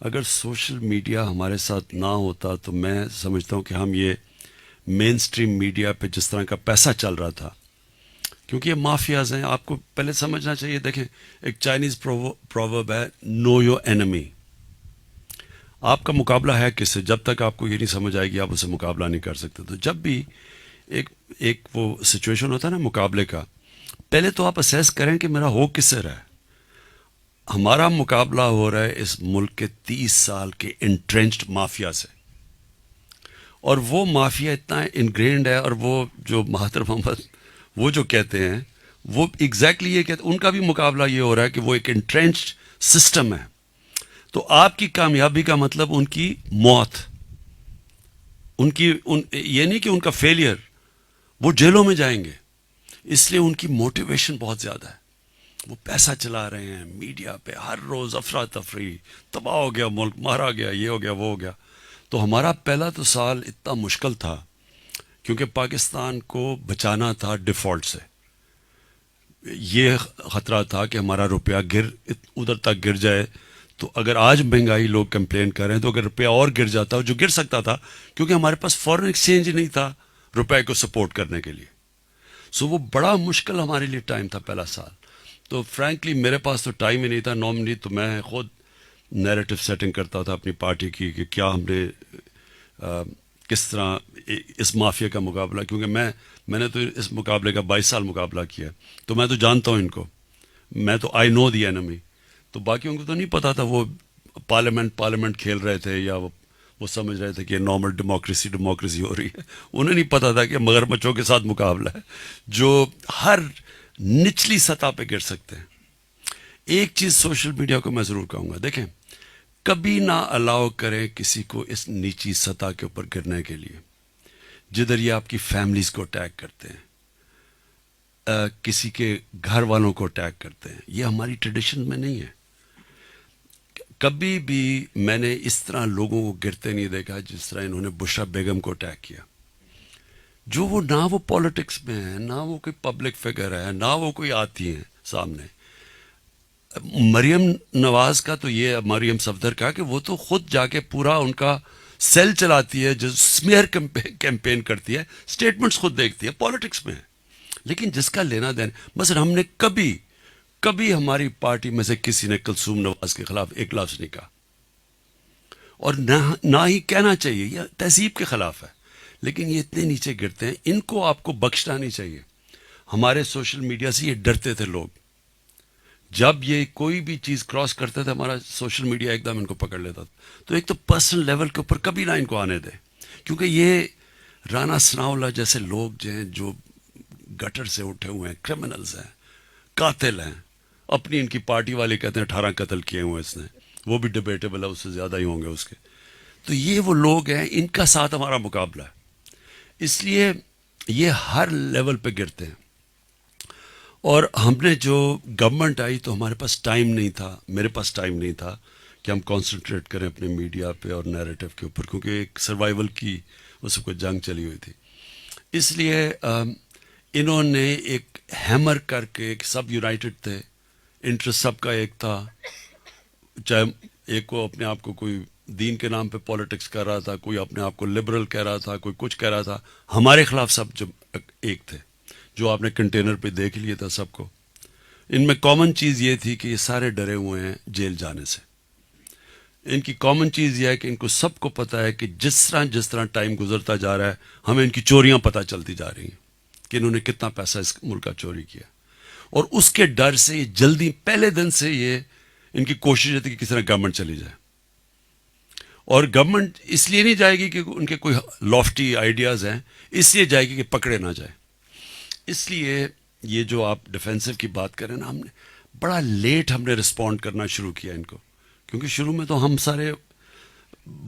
اگر سوشل میڈیا ہمارے ساتھ نہ ہوتا تو میں سمجھتا ہوں کہ ہم یہ مین اسٹریم میڈیا پہ جس طرح کا پیسہ چل رہا تھا، کیونکہ یہ مافیاز ہیں، آپ کو پہلے سمجھنا چاہیے. دیکھیں ایک چائنیز پروورب ہے، نو یور اینمی. آپ کا مقابلہ ہے کس سے؟ جب تک آپ کو یہ نہیں سمجھ آئے گی آپ اسے مقابلہ نہیں کر سکتے. تو جب بھی ایک وہ سچویشن ہوتا ہے نا مقابلے کا، پہلے تو آپ اسیس کریں کہ میرا ہو کس سے رہا ہے. ہمارا مقابلہ ہو رہا ہے اس ملک کے 30 سال کے انٹرینچڈ مافیا سے، اور وہ مافیا اتنا انگرینڈ ہے، اور وہ جو مہاتما محمد وہ جو کہتے ہیں وہ ایگزیکٹلی یہ کہتے ہیں. ان کا بھی مقابلہ یہ ہو رہا ہے کہ وہ ایک انٹرینچڈ سسٹم ہے. تو آپ کی کامیابی کا مطلب ان کی موت, یہ نہیں کہ ان کا فیلئر, وہ جیلوں میں جائیں گے. اس لیے ان کی موٹیویشن بہت زیادہ ہے. وہ پیسہ چلا رہے ہیں میڈیا پہ, ہر روز افراتفری, تباہ ہو گیا ملک, مارا گیا, یہ ہو گیا, وہ ہو گیا. تو ہمارا پہلا تو سال اتنا مشکل تھا کیونکہ پاکستان کو بچانا تھا ڈیفالٹ سے. یہ خطرہ تھا کہ ہمارا روپیہ ادھر تک گر جائے. تو اگر آج مہنگائی لوگ کمپلین کر رہے ہیں تو اگر روپیہ اور گر جاتا, جو گر سکتا تھا کیونکہ ہمارے پاس فورن ایکسچینج نہیں تھا روپے کو سپورٹ کرنے کے لیے. سو وہ بڑا مشکل ہمارے لیے ٹائم تھا پہلا سال. تو فرینکلی میرے پاس تو ٹائم ہی نہیں تھا. نارملی تو میں خود نیریٹو سیٹنگ کرتا تھا اپنی پارٹی کی کہ کیا ہم نے کس طرح اس مافیا کا مقابلہ, کیونکہ میں نے تو اس مقابلے کا 22 سال مقابلہ کیا, تو میں تو جانتا ہوں ان کو, میں تو آئی نو دی اینمی. تو باقیوں کو تو نہیں پتا تھا, وہ پارلیمنٹ کھیل رہے تھے یا وہ سمجھ رہے تھے کہ نارمل ڈیموکریسی ہو رہی ہے. انہیں نہیں پتا تھا کہ مگرمچھوں کے ساتھ مقابلہ ہے جو ہر نچلی سطح پہ گر سکتے ہیں. ایک چیز سوشل میڈیا کو میں ضرور کہوں گا, دیکھیں کبھی نہ الاؤ کریں کسی کو اس نیچی سطح کے اوپر گرنے کے لیے, جدھر یہ آپ کی فیملیز کو اٹیک کرتے ہیں, کسی کے گھر والوں کو اٹیک کرتے ہیں. یہ ہماری ٹریڈیشن میں نہیں ہے. کبھی بھی میں نے اس طرح لوگوں کو گرتے نہیں دیکھا جس طرح انہوں نے بشرا بیگم کو اٹیک کیا, جو وہ نہ وہ پالیٹکس میں ہے, نہ وہ کوئی پبلک فگر ہے, نہ وہ کوئی آتی ہیں سامنے. مریم نواز کا تو یہ, مریم صفدر کا, کہ وہ تو خود جا کے پورا ان کا سیل چلاتی ہے, جو سمیئر کیمپین کرتی ہے, سٹیٹمنٹس خود دیکھتی ہے, پالیٹکس میں ہے. لیکن جس کا لینا دینا, مثلا ہم نے کبھی ہماری پارٹی میں سے کسی نے کلثوم نواز کے خلاف ایک لفظ نہیں کہا, اور نہ ہی کہنا چاہیے, یہ تہذیب کے خلاف ہے. لیکن یہ اتنے نیچے گرتے ہیں, ان کو آپ کو بخشنا نہیں چاہیے. ہمارے سوشل میڈیا سے یہ ڈرتے تھے لوگ, جب یہ کوئی بھی چیز کراس کرتے تھے ہمارا سوشل میڈیا ایک دم ان کو پکڑ لیتا تھا. تو ایک تو پرسنل لیول کے اوپر کبھی نہ ان کو آنے دیں, کیونکہ یہ رانا ثناءاللہ جیسے لوگ جو ہیں, جو گٹر سے اٹھے ہوئے ہیں, کرمنلز ہیں, قاتل ہیں. اپنی ان کی پارٹی والے کہتے ہیں 18 قتل کیے ہوئے اس نے, وہ بھی ڈبیٹیبل ہے, اس سے زیادہ ہی ہوں گے اس کے. تو یہ وہ لوگ ہیں, ان کا ساتھ ہمارا مقابلہ ہے. اس لیے یہ ہر لیول پہ گرتے ہیں. اور ہم نے جو گورنمنٹ آئی تو ہمارے پاس ٹائم نہیں تھا, میرے پاس ٹائم نہیں تھا کہ ہم کانسنٹریٹ کریں اپنے میڈیا پہ اور نیریٹو کے اوپر, کیونکہ ایک سروائیول کی اس کو جنگ چلی ہوئی تھی. اس لیے انہوں نے ایک ہیمر کر کے, سب یونائٹڈ تھے, انٹرسٹ سب کا ایک تھا, چاہے ایک کو اپنے آپ کو کوئی دین کے نام پہ پالیٹکس کر رہا تھا, کوئی اپنے آپ کو لبرل کہہ رہا تھا, کوئی کچھ کہہ رہا تھا. ہمارے خلاف سب جو ایک تھے, جو آپ نے کنٹینر پہ دیکھ لیا تھا سب کو. ان میں کامن چیز یہ تھی کہ یہ سارے ڈرے ہوئے ہیں جیل جانے سے. ان کی کامن چیز یہ ہے کہ ان کو سب کو پتہ ہے کہ جس طرح ٹائم گزرتا جا رہا ہے, ہمیں ان کی چوریاں پتہ چلتی جا رہی ہیں کہ انہوں نے کتنا پیسہ اس ملک کا چوری کیا. اور اس کے ڈر سے یہ جلدی پہلے دن سے یہ ان کی کوشش ہوتی ہے کہ کس طرح گورنمنٹ چلی جائے. اور گورنمنٹ اس لیے نہیں جائے گی کہ ان کے کوئی لافٹی آئیڈیاز ہیں, اس لیے جائے گی کہ پکڑے نہ جائے. اس لیے یہ جو آپ ڈیفینسو کی بات کریں نا, ہم نے بڑا لیٹ ہم نے رسپونڈ کرنا شروع کیا ان کو, کیونکہ شروع میں تو ہم سارے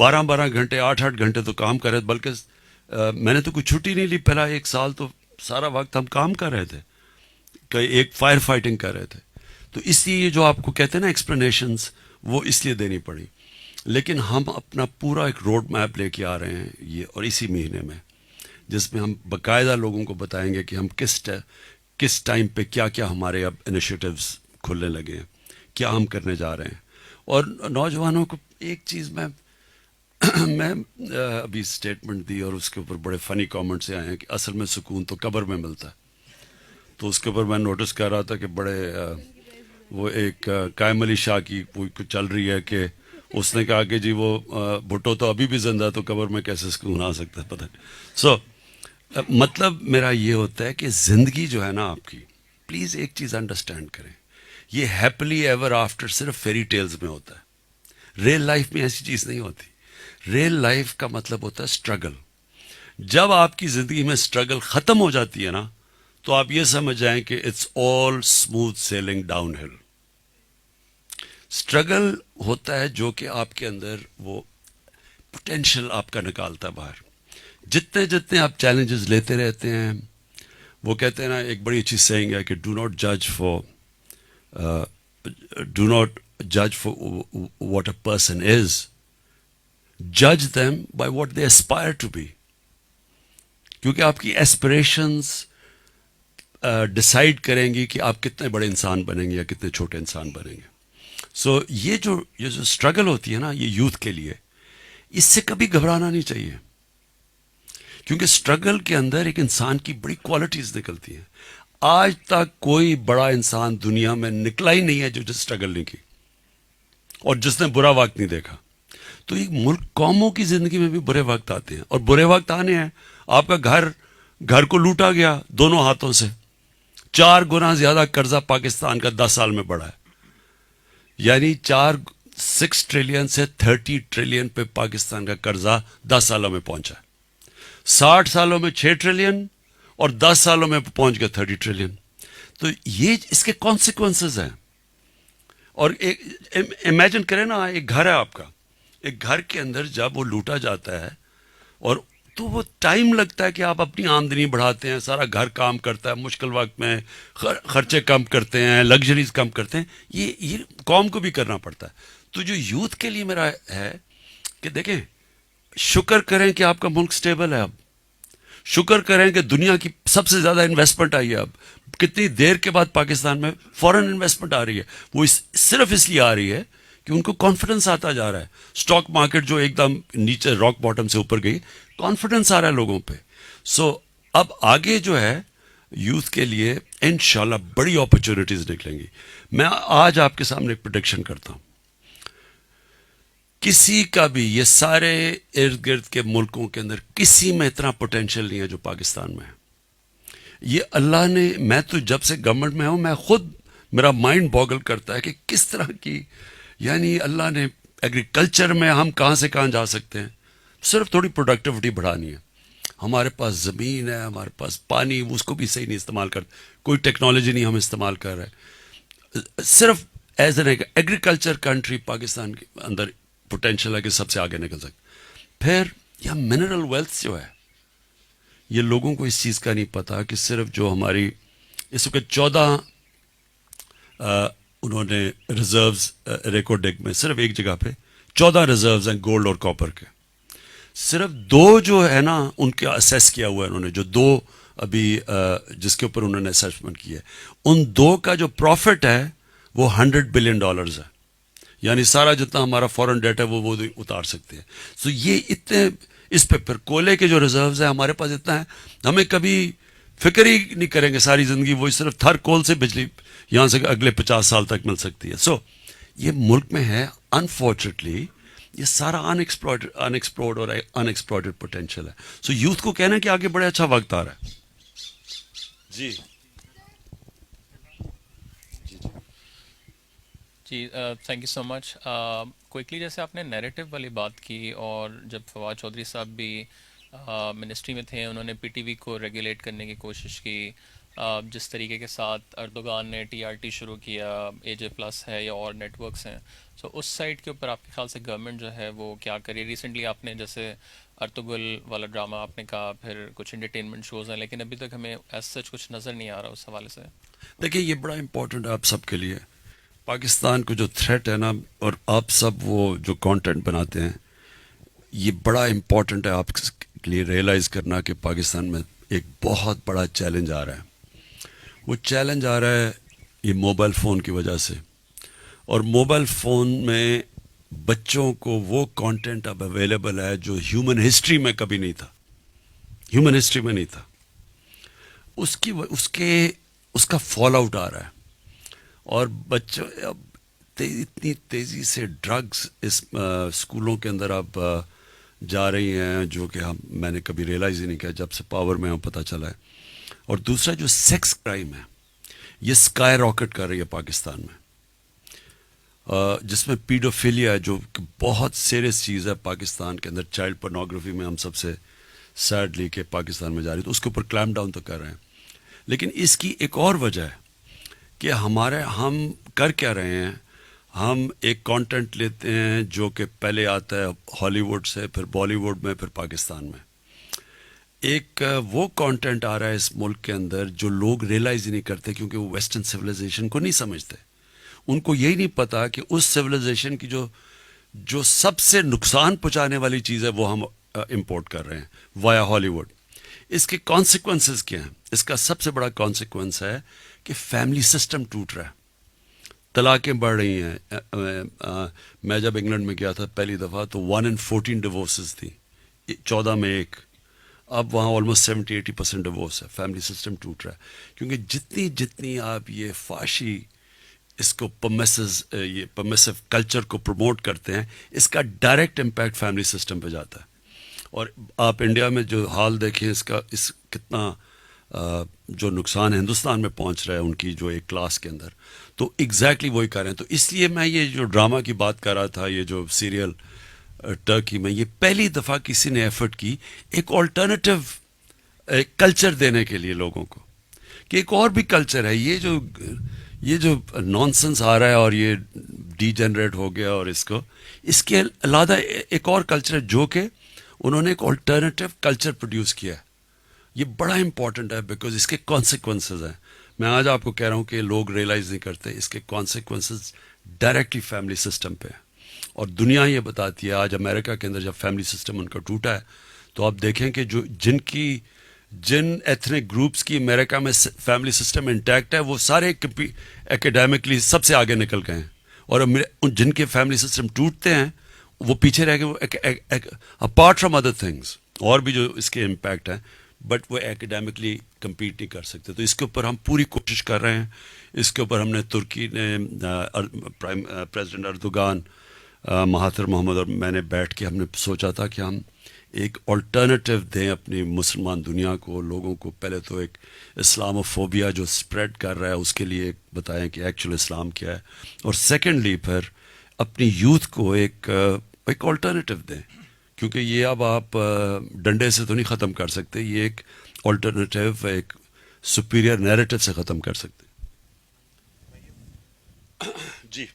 12 گھنٹے 8 گھنٹے تو کام کر رہے تھے, بلکہ میں نے تو کوئی چھٹی نہیں لی. پہلا 1 سال تو سارا وقت ہم کام کر رہے تھے, کہ ایک فائر فائٹنگ کر رہے تھے. تو اس لیے یہ جو آپ کو کہتے ہیں نا ایکسپلینیشنز, وہ اس لیے دینی پڑی. لیکن ہم اپنا پورا ایک روڈ میپ لے کے آ رہے ہیں یہ, اور اسی مہینے میں, جس میں ہم باقاعدہ لوگوں کو بتائیں گے کہ ہم کس ٹائم پہ کیا ہمارے اب انیشیٹیوز کھلنے لگے ہیں, کیا ہم کرنے جا رہے ہیں. اور نوجوانوں کو ایک چیز میں ابھی اسٹیٹمنٹ دی اور اس کے اوپر بڑے فنی کامنٹ سے آئے ہیں کہ اصل میں سکون تو قبر میں ملتا ہے. تو اس کے اوپر میں نوٹس کر رہا تھا کہ بڑے وہ ایک قائم علی شاہ کی کوئی چل رہی ہے کہ اس نے کہا کہ جی وہ بھٹو تو ابھی بھی زندہ ہے, تو قبر میں کیسے سکون آ سکتا ہے, پتہ نہیں. سو مطلب میرا یہ ہوتا ہے کہ زندگی جو ہے نا آپ کی, پلیز ایک چیز انڈرسٹینڈ کریں, یہ ہیپلی ایور آفٹر صرف فیری ٹیلز میں ہوتا ہے. ریئل لائف میں ایسی چیز نہیں ہوتی. ریئل لائف کا مطلب ہوتا ہے اسٹرگل. جب آپ کی زندگی میں اسٹرگل ختم ہو جاتی ہے نا, تو آپ یہ سمجھ جائیں کہ it's all smooth sailing downhill. Struggle ہوتا ہے جو کہ آپ کے اندر وہ پوٹینشیل آپ کا نکالتا ہے باہر. جتنے جتنے آپ چیلنجز لیتے رہتے ہیں, وہ کہتے ہیں نا, ایک بڑی اچھی سینگ ہے کہ ڈو ناٹ جج for what a person is, جج them by what they aspire to be. کیونکہ آپ کی ایسپریشنس ڈسائڈ کریں گی کہ آپ کتنے بڑے انسان بنیں گے یا کتنے چھوٹے انسان بنیں گے. سو یہ جو اسٹرگل ہوتی ہے نا, یہ یوتھ کے لیے, اس سے کبھی گھبرانا نہیں چاہیے, کیونکہ اسٹرگل کے اندر ایک انسان کی بڑی کوالٹیز نکلتی ہیں. آج تک کوئی بڑا انسان دنیا میں نکلا ہی نہیں ہے جو اسٹرگل نہیں کی اور جس نے برا وقت نہیں دیکھا. تو ایک ملک, قوموں کی زندگی میں بھی برے وقت آتے ہیں, اور برے وقت آنے ہیں. آپ کا گھر کو لوٹا گیا دونوں ہاتھوں سے, 4 گنا زیادہ قرضہ پاکستان کا 10 سال میں بڑھا ہے. یعنی 6 ٹریلین سے 30 ٹریلین پہ پاکستان کا قرضہ 10 سالوں میں پہنچا ہے. 60 سالوں میں 6 ٹریلین اور 10 سالوں میں پہنچ گیا 30 ٹریلین. تو یہ اس کے کانسیکوینسز ہیں. اور امیجن کریں نا, ایک گھر ہے آپ کا, ایک گھر کے اندر جب وہ لوٹا جاتا ہے, اور تو وہ ٹائم لگتا ہے کہ آپ اپنی آمدنی بڑھاتے ہیں, سارا گھر کام کرتا ہے, مشکل وقت میں خرچے کم کرتے ہیں, لگژریز کم کرتے ہیں, یہ قوم کو بھی کرنا پڑتا ہے. تو جو یوتھ کے لیے میرا ہے کہ دیکھیں, شکر کریں کہ آپ کا ملک سٹیبل ہے. اب شکر کریں کہ دنیا کی سب سے زیادہ انویسٹمنٹ آئی ہے. اب کتنی دیر کے بعد پاکستان میں فورن انویسٹمنٹ آ رہی ہے, وہ صرف اس لیے آ رہی ہے کہ ان کو کانفیڈنس آتا جا رہا ہے. اسٹاک مارکیٹ جو ایک دم نیچے راک باٹم سے اوپر گئی, کانفیڈنس آ رہا ہے لوگوں پہ. سو اب آگے جو ہے یوتھ کے لیے انشاءاللہ بڑی اپرچونٹیز نکلیں گی. میں آج آپ کے سامنے ایک پریڈکشن کرتا ہوں, کسی کا بھی, یہ سارے ارد گرد کے ملکوں کے اندر کسی میں اتنا پوٹینشیل نہیں ہے جو پاکستان میں ہے. یہ اللہ نے, میں تو جب سے گورنمنٹ میں ہوں, میں خود, میرا مائنڈ باگل کرتا ہے کہ کس طرح کی, یعنی اللہ نے ایگریکلچر میں ہم کہاں سے کہاں جا سکتے ہیں. صرف تھوڑی پروڈکٹیوٹی بڑھانی ہے. ہمارے پاس زمین ہے, ہمارے پاس پانی, اس کو بھی صحیح نہیں استعمال کرتے, کوئی ٹیکنالوجی نہیں ہم استعمال کر رہے. صرف as an agriculture country Pakistan کے اندر پوٹینشیل ہے کہ سب سے آگے نکل سکتے. پھر یہ منرل ویلتھ جو ہے, یہ لوگوں کو اس چیز کا نہیں پتا کہ صرف جو ہماری اس وقت 14 انہوں نے ریزروز ریکارڈنگ میں صرف ایک جگہ پہ 14 ریزروز ہیں گولڈ اور کاپر کے. صرف 2 جو ہے نا ان کے اسیس کیا ہوا ہے انہوں نے, جو 2 ابھی جس کے اوپر انہوں نے اسیسمنٹ کی ہے, ان 2 کا جو پروفٹ ہے وہ $100 بلین ہے. یعنی سارا جتنا ہمارا فورن ڈیٹ ہے وہ اتار سکتے ہیں. سو یہ اتنے, اس پہ پھر کولے کے جو ریزروز ہیں ہمارے پاس اتنا ہے, ہمیں کبھی فکر ہی نہیں کریں گے ساری زندگی, وہی صرف تھر کول سے بجلی یہاں سے اگلے 50 سال تک مل سکتی ہے. سو یہ ملک میں ہے, انفارچونیٹلی یہ سارا انیکسپلورڈ اور انیکسپلوٹڈ پوٹینشیل ہے. سو یوتھ کو کہنا ہے کہ آگے بڑے اچھا وقت آ رہا ہے. Ji
ji thank you so much. Quickly جیسے آپ نے نیریٹو والی بات کی, اور جب فواد چودھری صاحب بھی منسٹری میں تھے, انہوں نے پی ٹی وی کو ریگولیٹ کرنے کی کوشش کی. جس طریقے کے ساتھ اردوغان نے ٹی آر ٹی شروع کیا, اے جے پلس ہے یا اور نیٹ ورکس ہیں, سو اس سائٹ کے اوپر آپ کے خیال سے گورنمنٹ جو ہے وہ کیا کرے؟ ریسنٹلی آپ نے جیسے ارطغرل والا ڈرامہ آپ نے کہا, پھر کچھ انٹرٹینمنٹ شوز ہیں, لیکن ابھی تک ہمیں ایز سچ کچھ نظر نہیں آ رہا اس حوالے سے.
دیکھیں, یہ بڑا امپورٹنٹ ہے آپ سب کے لیے. پاکستان کو جو تھریٹ ہے نا, اور آپ سب وہ جو کانٹینٹ بناتے ہیں, یہ بڑا امپورٹنٹ ہے آپ کے لیے ریئلائز کرنا کہ پاکستان میں ایک بہت بڑا چیلنج آ رہا ہے. وہ چیلنج آ رہا ہے یہ موبائل فون کی وجہ سے, اور موبائل فون میں بچوں کو وہ کانٹینٹ اب اویلیبل ہے جو ہیومن ہسٹری میں کبھی نہیں تھا, ہیومن ہسٹری میں نہیں تھا. اس کا فال آؤٹ آ رہا ہے, اور بچوں اب اتنی تیزی سے ڈرگز اس اسکولوں کے اندر اب جا رہی ہیں جو کہ میں نے کبھی ریئلائز ہی نہیں کیا, جب سے پاور میں ہوں پتہ چلا ہے. اور دوسرا جو سیکس کرائم ہے, یہ اسکائی راکٹ کر رہی ہے پاکستان میں, جس میں پیڈوفیلیا ہے جو کہ بہت سیریس چیز ہے پاکستان کے اندر. چائلڈ پورنوگرافی میں ہم سب سے سیڈلی کہ پاکستان میں جا رہی, تو اس کے اوپر کلیم ڈاؤن تو کر رہے ہیں. لیکن اس کی ایک اور وجہ ہے کہ ہم کر کیا رہے ہیں. ہم ایک کانٹینٹ لیتے ہیں جو کہ پہلے آتا ہے ہالی ووڈ سے, پھر بالی ووڈ میں, پھر پاکستان میں. ایک وہ کانٹینٹ آ رہا ہے اس ملک کے اندر جو لوگ ریئلائز ہی نہیں کرتے, کیونکہ وہ ویسٹرن سویلائزیشن کو نہیں سمجھتے. ان کو یہی نہیں پتا کہ اس سویلائزیشن کی جو سب سے نقصان پہنچانے والی چیز ہے وہ ہم امپورٹ کر رہے ہیں وایا ہالی ووڈ. اس کے کانسیکوینسز کیا ہیں؟ اس کا سب سے بڑا کانسیکوینس ہے کہ فیملی سسٹم ٹوٹ رہا ہے, طلاقیں بڑھ رہی ہیں. میں جب انگلینڈ میں گیا تھا پہلی دفعہ تو 1 in 14 ڈیورسز تھی, 14 میں ایک. اب وہاں آلموسٹ 70-80% ڈیورس ہے. فیملی سسٹم ٹوٹ رہا ہے کیونکہ جتنی آپ یہ فحاشی اس کو یہ پرمیسو کلچر کو پروموٹ کرتے ہیں, اس کا ڈائریکٹ امپیکٹ فیملی سسٹم پہ جاتا ہے. اور آپ انڈیا میں جو حال دیکھیں اس کتنا جو نقصان ہندوستان میں پہنچ رہا ہے ان کی جو ایک کلاس کے اندر, تو ایگزیکٹلی وہی کر رہے ہیں. تو اس لیے میں یہ جو ڈرامہ کی بات کر رہا تھا, یہ جو سیریل ٹرکی میں, یہ پہلی دفعہ کسی نے ایفرٹ کی ایک آلٹرنیٹیو کلچر دینے کے لیے لوگوں کو, کہ ایک اور بھی کلچر ہے. یہ جو نانسنس آ رہا ہے اور یہ ڈی جنریٹ ہو گیا, اور اس کے علیحدہ ایک اور کلچر ہے جو کہ انہوں نے ایک آلٹرنیٹیو کلچر پروڈیوس کیا ہے. یہ بڑا امپورٹنٹ ہے بیکاز اس کے کانسیکوینسز ہیں. میں آج آپ کو کہہ رہا ہوں کہ لوگ ریئلائز نہیں کرتے, اس کے کانسیکوینسز ڈائریکٹلی فیملی سسٹم پہ ہیں. اور دنیا یہ بتاتی ہے, آج امریکہ کے اندر جب فیملی سسٹم ان کا ٹوٹا ہے تو آپ دیکھیں کہ جن ایتھنک گروپس کی امریکہ میں فیملی سسٹم انٹیکٹ ہے وہ سارے اکیڈیمکلی سب سے آگے نکل گئے ہیں, اور جن کے فیملی سسٹم ٹوٹتے ہیں وہ پیچھے رہ گئے, اپارٹ فرام ادر تھنگس, اور بھی جو اس کے امپیکٹ ہیں, بٹ وہ اکیڈیمکلی کمپیٹ نہیں کر سکتے. تو اس کے اوپر ہم پوری کوشش کر رہے ہیں. اس کے اوپر ہم نے ترکی نے پریزیڈنٹ اردوغان, مہاتر محمد اور میں نے بیٹھ کے ہم نے سوچا تھا کہ ہم ایک آلٹرنیٹیو دیں اپنی مسلمان دنیا کو, لوگوں کو. پہلے تو ایک اسلاموفوبیا جو اسپریڈ کر رہا ہے اس کے لیے بتائیں کہ ایکچوئل اسلام کیا ہے, اور سیکنڈلی پھر اپنی یوتھ کو ایک آلٹرنیٹیو دیں, کیونکہ یہ اب آپ ڈنڈے سے تو نہیں ختم کر سکتے, یہ ایک آلٹرنیٹیو, ایک سپیریئر نیریٹو سے ختم کر سکتے. جی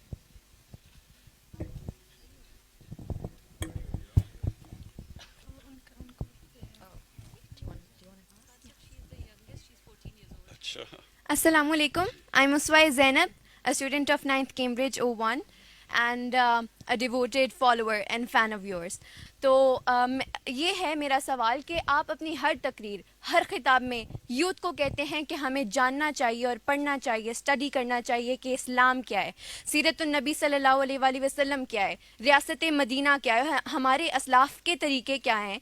Assalamu alaikum. I'm Uswai Zainab, a student of 9th Cambridge 01 and a devoted follower and fan of yours. تو یہ ہے میرا سوال کہ آپ اپنی ہر تقریر, ہر خطاب میں یوتھ کو کہتے ہیں کہ ہمیں جاننا چاہیے اور پڑھنا چاہیے, اسٹڈی کرنا چاہیے کہ اسلام کیا ہے, سیرت النبی صلی اللہ علیہ وآلہ وسلم کیا ہے, ریاست مدینہ کیا ہے, ہمارے اسلاف کے طریقے کیا ہیں.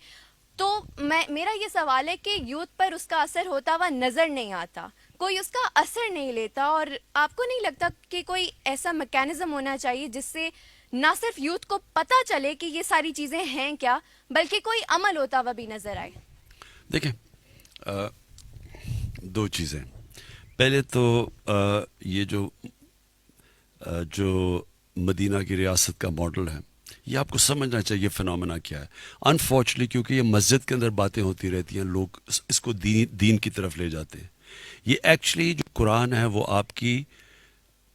تو میرا یہ سوال ہے کہ یوتھ پر اس کا اثر ہوتا ہوا نظر نہیں آتا, کوئی اس کا اثر نہیں لیتا, اور آپ کو نہیں لگتا کہ کوئی ایسا میکینزم ہونا چاہیے جس سے نہ صرف یوتھ کو پتہ چلے کہ یہ ساری چیزیں ہیں کیا, بلکہ کوئی عمل ہوتا ہوا بھی نظر آئے؟
دیکھیں, دو چیزیں. پہلے تو یہ جو مدینہ کی ریاست کا ماڈل ہے, یہ آپ کو سمجھنا چاہیے فنومینا کیا ہے. انفارچونیٹلی کیونکہ یہ مسجد کے اندر باتیں ہوتی رہتی ہیں, لوگ اس کو دین کی طرف لے جاتے ہیں. یہ ایکچولی جو قرآن ہے وہ آپ کی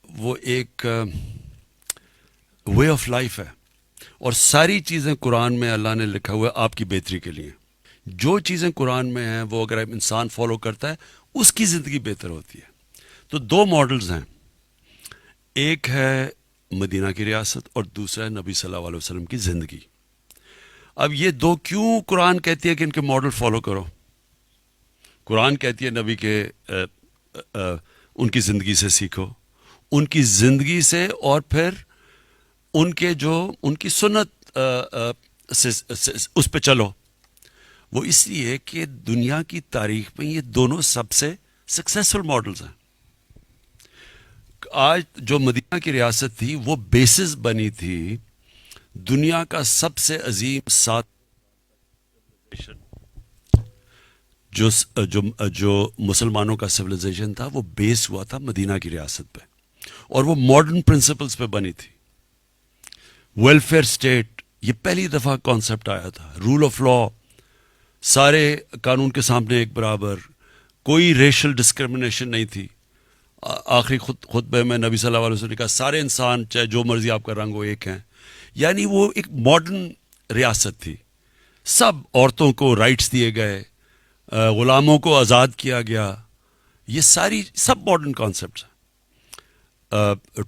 وہ ایک وے آف لائف ہے, اور ساری چیزیں قرآن میں اللہ نے لکھا ہوا ہے آپ کی بہتری کے لیے. جو چیزیں قرآن میں ہیں وہ اگر انسان فالو کرتا ہے اس کی زندگی بہتر ہوتی ہے. تو دو ماڈلز ہیں, ایک ہے مدینہ کی ریاست اور دوسرا ہے نبی صلی اللہ علیہ وسلم کی زندگی. اب یہ دو کیوں قرآن کہتی ہے کہ ان کے ماڈل فالو کرو؟ قرآن کہتی ہے نبی کے ان کی زندگی سے سیکھو, ان کی زندگی سے, اور پھر ان کی سنت سے اس پہ چلو. وہ اس لیے کہ دنیا کی تاریخ میں یہ دونوں سب سے سکسیسفل ماڈلز ہیں. آج جو مدینہ کی ریاست تھی وہ بیسس بنی تھی دنیا کا سب سے عظیم جو مسلمانوں کا سویلائزیشن تھا وہ بیس ہوا تھا مدینہ کی ریاست پہ, اور وہ ماڈرن پرنسپلز پہ بنی تھی. ویلفیئر اسٹیٹ یہ پہلی دفعہ کانسیپٹ آیا تھا, رول آف لا, سارے قانون کے سامنے ایک برابر, کوئی ریشل ڈسکرمنیشن نہیں تھی. آخری خطبے میں نبی صلی اللہ علیہ وسلم نے کہا سارے انسان چاہے جو مرضی آپ کا رنگ ہو ایک ہیں. یعنی وہ ایک ماڈرن ریاست تھی. سب عورتوں کو رائٹس دیے گئے, غلاموں کو آزاد کیا گیا. یہ ساری سب ماڈرن کانسیپٹس ہیں.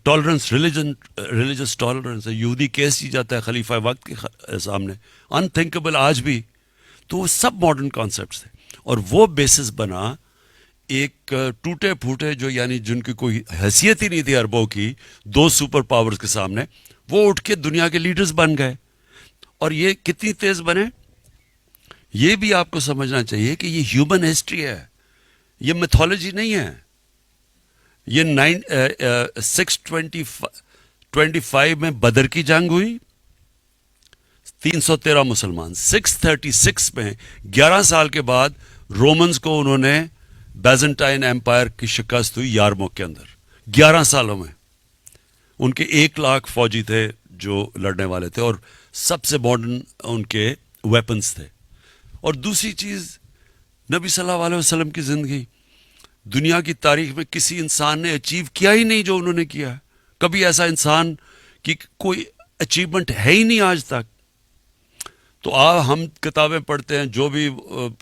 ٹالرنس, ریلیجس ٹالرنس ہے. یہودی کیس کی جاتا ہے خلیفہ وقت کے سامنے, انتھنکیبل آج بھی. تو وہ سب ماڈرن کانسیپٹس تھے, اور وہ بیسس بنا ایک ٹوٹے پھوٹے جو یعنی جن کی کوئی حیثیت ہی نہیں تھی عربوں کی, 2 سپر پاورز کے سامنے وہ اٹھ کے دنیا کے لیڈرز بن گئے. اور یہ کتنی تیز بنے, یہ بھی آپ کو سمجھنا چاہیے کہ یہ ہیومن ہسٹری ہے, یہ میتھولوجی نہیں ہے. یہ 625 میں بدر کی جنگ ہوئی, 313 مسلمان. 636 میں 11 سال کے بعد رومنز کو انہوں نے بیزنٹائن ایمپائر کی شکست ہوئی یارموک کے اندر. 11 سالوں میں ان کے 1 لاکھ فوجی تھے جو لڑنے والے تھے, اور سب سے ماڈرن ان کے ویپنز تھے. اور دوسری چیز, نبی صلی اللہ علیہ وسلم کی زندگی دنیا کی تاریخ میں کسی انسان نے اچیو کیا ہی نہیں جو انہوں نے کیا. کبھی ایسا انسان کی کوئی اچیومنٹ ہے ہی نہیں آج تک. تو ہم کتابیں پڑھتے ہیں, جو بھی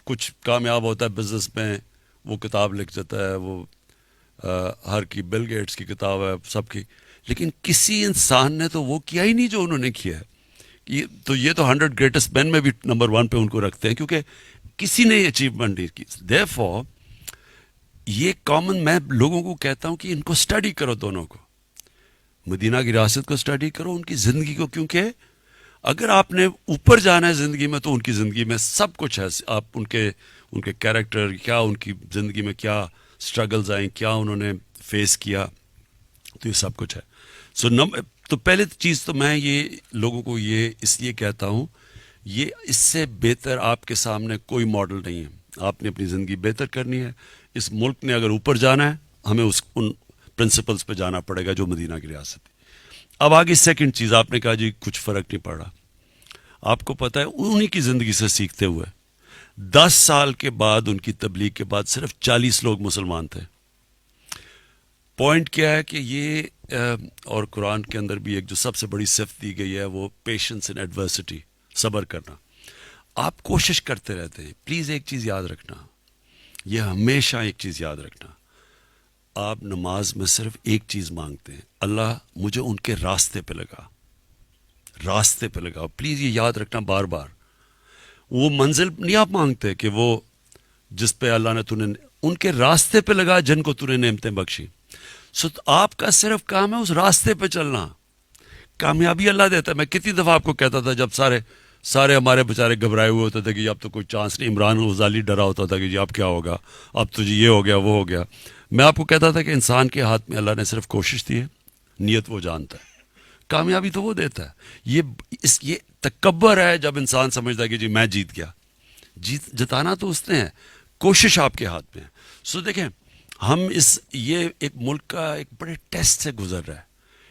کچھ کامیاب ہوتا ہے بزنس میں وہ کتاب لکھ دیتا ہے, وہ ہر کی بل گیٹس کی کتاب ہے سب کی, لیکن کسی انسان نے تو وہ کیا ہی نہیں جو انہوں نے کیا ہے. تو یہ تو 100 گریٹسٹ مین میں بھی نمبر 1 پہ ان کو رکھتے ہیں, کیونکہ کسی نے اچیومنٹ نہیں کی. Therefore یہ کامن, میں لوگوں کو کہتا ہوں کہ ان کو اسٹڈی کرو, دونوں کو, مدینہ کی ریاست کو اسٹڈی کرو, ان کی زندگی کو, کیونکہ اگر آپ نے اوپر جانا ہے زندگی میں تو ان کی زندگی میں سب کچھ ہے. آپ ان کے کیریکٹر کیا, ان کی زندگی میں کیا اسٹرگلز آئیں, کیا انہوں نے فیس کیا, تو یہ سب کچھ ہے. تو پہلے چیز تو میں یہ لوگوں کو یہ اس لیے کہتا ہوں, یہ اس سے بہتر آپ کے سامنے کوئی ماڈل نہیں ہے. آپ نے اپنی زندگی بہتر کرنی ہے. اس ملک نے اگر اوپر جانا ہے, ہمیں ان پرنسپلز پہ جانا پڑے گا جو مدینہ کی ریاست ہے. اب آگے سیکنڈ چیز, آپ نے کہا جی کچھ فرق نہیں پڑ رہا. آپ کو پتہ ہے انہی کی زندگی سے سیکھتے ہوئے 10 سال کے بعد, ان کی تبلیغ کے بعد صرف 40 لوگ مسلمان تھے. پوائنٹ کیا ہے کہ یہ, اور قرآن کے اندر بھی ایک جو سب سے بڑی صفت دی گئی ہے وہ پیشنس ان ایڈورسٹی, صبر کرنا. آپ کوشش کرتے رہتے ہیں. پلیز ایک چیز یاد رکھنا, یہ ہمیشہ ایک چیز یاد رکھنا, آپ نماز میں صرف ایک چیز مانگتے ہیں, اللہ مجھے ان کے راستے پہ لگا, راستے پہ لگا. پلیز یہ یاد رکھنا بار بار. وہ منزل نہیں آپ مانگتے کہ وہ جس پہ اللہ نے تُونے, ان کے راستے پہ لگا جن کو تُونے نعمتیں بخشی. سو آپ کا صرف کام ہے اس راستے پہ چلنا. کامیابی اللہ دیتا ہے. میں کتنی دفعہ آپ کو کہتا تھا جب سارے ہمارے بیچارے گھبرائے ہوئے ہوتے تھے کہ اب تو کوئی چانس نہیں. عمران غزالی ڈرا ہوتا تھا کہ جی اب کیا ہوگا, اب تو جی یہ ہو گیا وہ ہو گیا. میں آپ کو کہتا تھا کہ انسان کے ہاتھ میں اللہ نے صرف کوشش دی ہے, نیت وہ جانتا ہے, کامیابی تو وہ دیتا ہے. یہ تکبر ہے جب انسان سمجھتا ہے کہ جی میں جیت گیا. جتانا تو اس نے ہے, کوشش آپ کے ہاتھ میں ہے. سو دیکھیں, ہم یہ ایک ملک کا ایک بڑے ٹیسٹ سے گزر رہا ہے.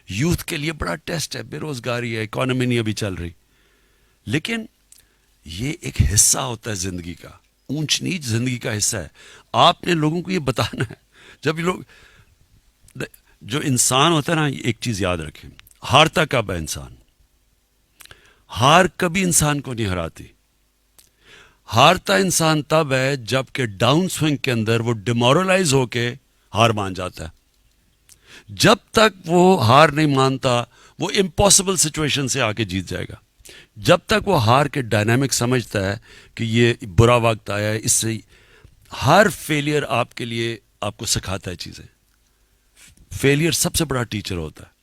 یوتھ کے لیے بڑا ٹیسٹ ہے, بے روزگاری ہے, اکانومی نہیں ابھی چل رہی, لیکن یہ ایک حصہ ہوتا ہے زندگی کا, اونچ نیچ زندگی کا حصہ ہے. آپ نے لوگوں کو یہ بتانا ہے. جب یہ لوگ, جو انسان ہوتا ہے نا, ایک چیز یاد رکھیں, ہارتا کب ہے انسان؟ ہار کبھی انسان کو نہیں ہراتی. ہارتا انسان تب ہے جب کہ ڈاؤن سوئنگ کے اندر وہ ڈیمورلائز ہو کے ہار مان جاتا ہے. جب تک وہ ہار نہیں مانتا وہ امپاسبل سچویشن سے آ کے جیت جائے گا. جب تک وہ ہار کے ڈائنامک سمجھتا ہے کہ یہ برا وقت آیا ہے, اس سے ہر فیلئر آپ کے لیے آپ کو سکھاتا ہے چیزیں. فیلئر سب سے بڑا ٹیچر ہوتا ہے.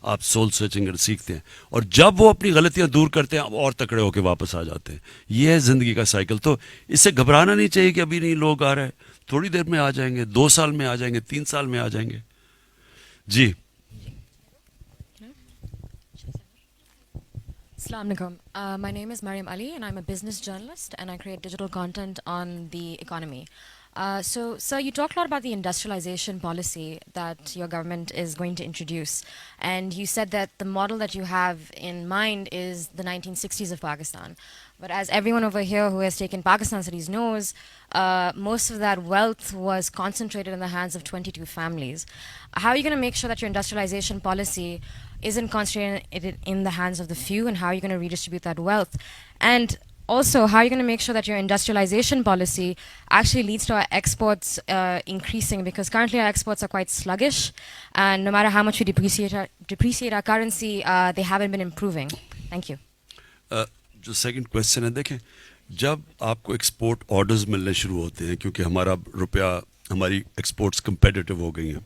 آپ سول سرچنگ سیکھتے ہیں, اور جب وہ اپنی غلطیاں دور کرتے ہیں آپ اور تکڑے ہو کے واپس آ جاتے ہیں. یہ ہے زندگی کا سائیکل. تو اس سے گھبرانا نہیں چاہیے کہ ابھی نہیں لوگ آ رہے ہیں, تھوڑی دیر میں آ جائیں گے, 2 سال میں آ جائیں گے, 3 سال میں آ جائیں گے. جی
Assalamu alaikum. My name is Mariam Ali and I'm a business journalist and I create digital content on the economy. So, sir, you talked a lot about the industrialization policy that your government is going to introduce. And you said that the model that you have in mind is the 1960s of Pakistan. But as everyone over here who has taken Pakistan studies knows, most of that wealth was concentrated in the hands of 22 families. How are you going to make sure that your industrialization policy isn't concentrated in the hands of the few, and how are you going to redistribute that wealth? And also, how are you going to make sure that your industrialization policy actually leads to our exports increasing? Because currently our exports are quite sluggish, and no matter how much we depreciate our currency, they haven't been improving. Thank you.
جو second question ہے، دیکھیں جب آپ کو export orders ملنے شروع ہوتے ہیں کیونکہ ہمارا روپیہ، ہماری ایکسپورٹس کمپیٹیٹو ہو گئی ہیں،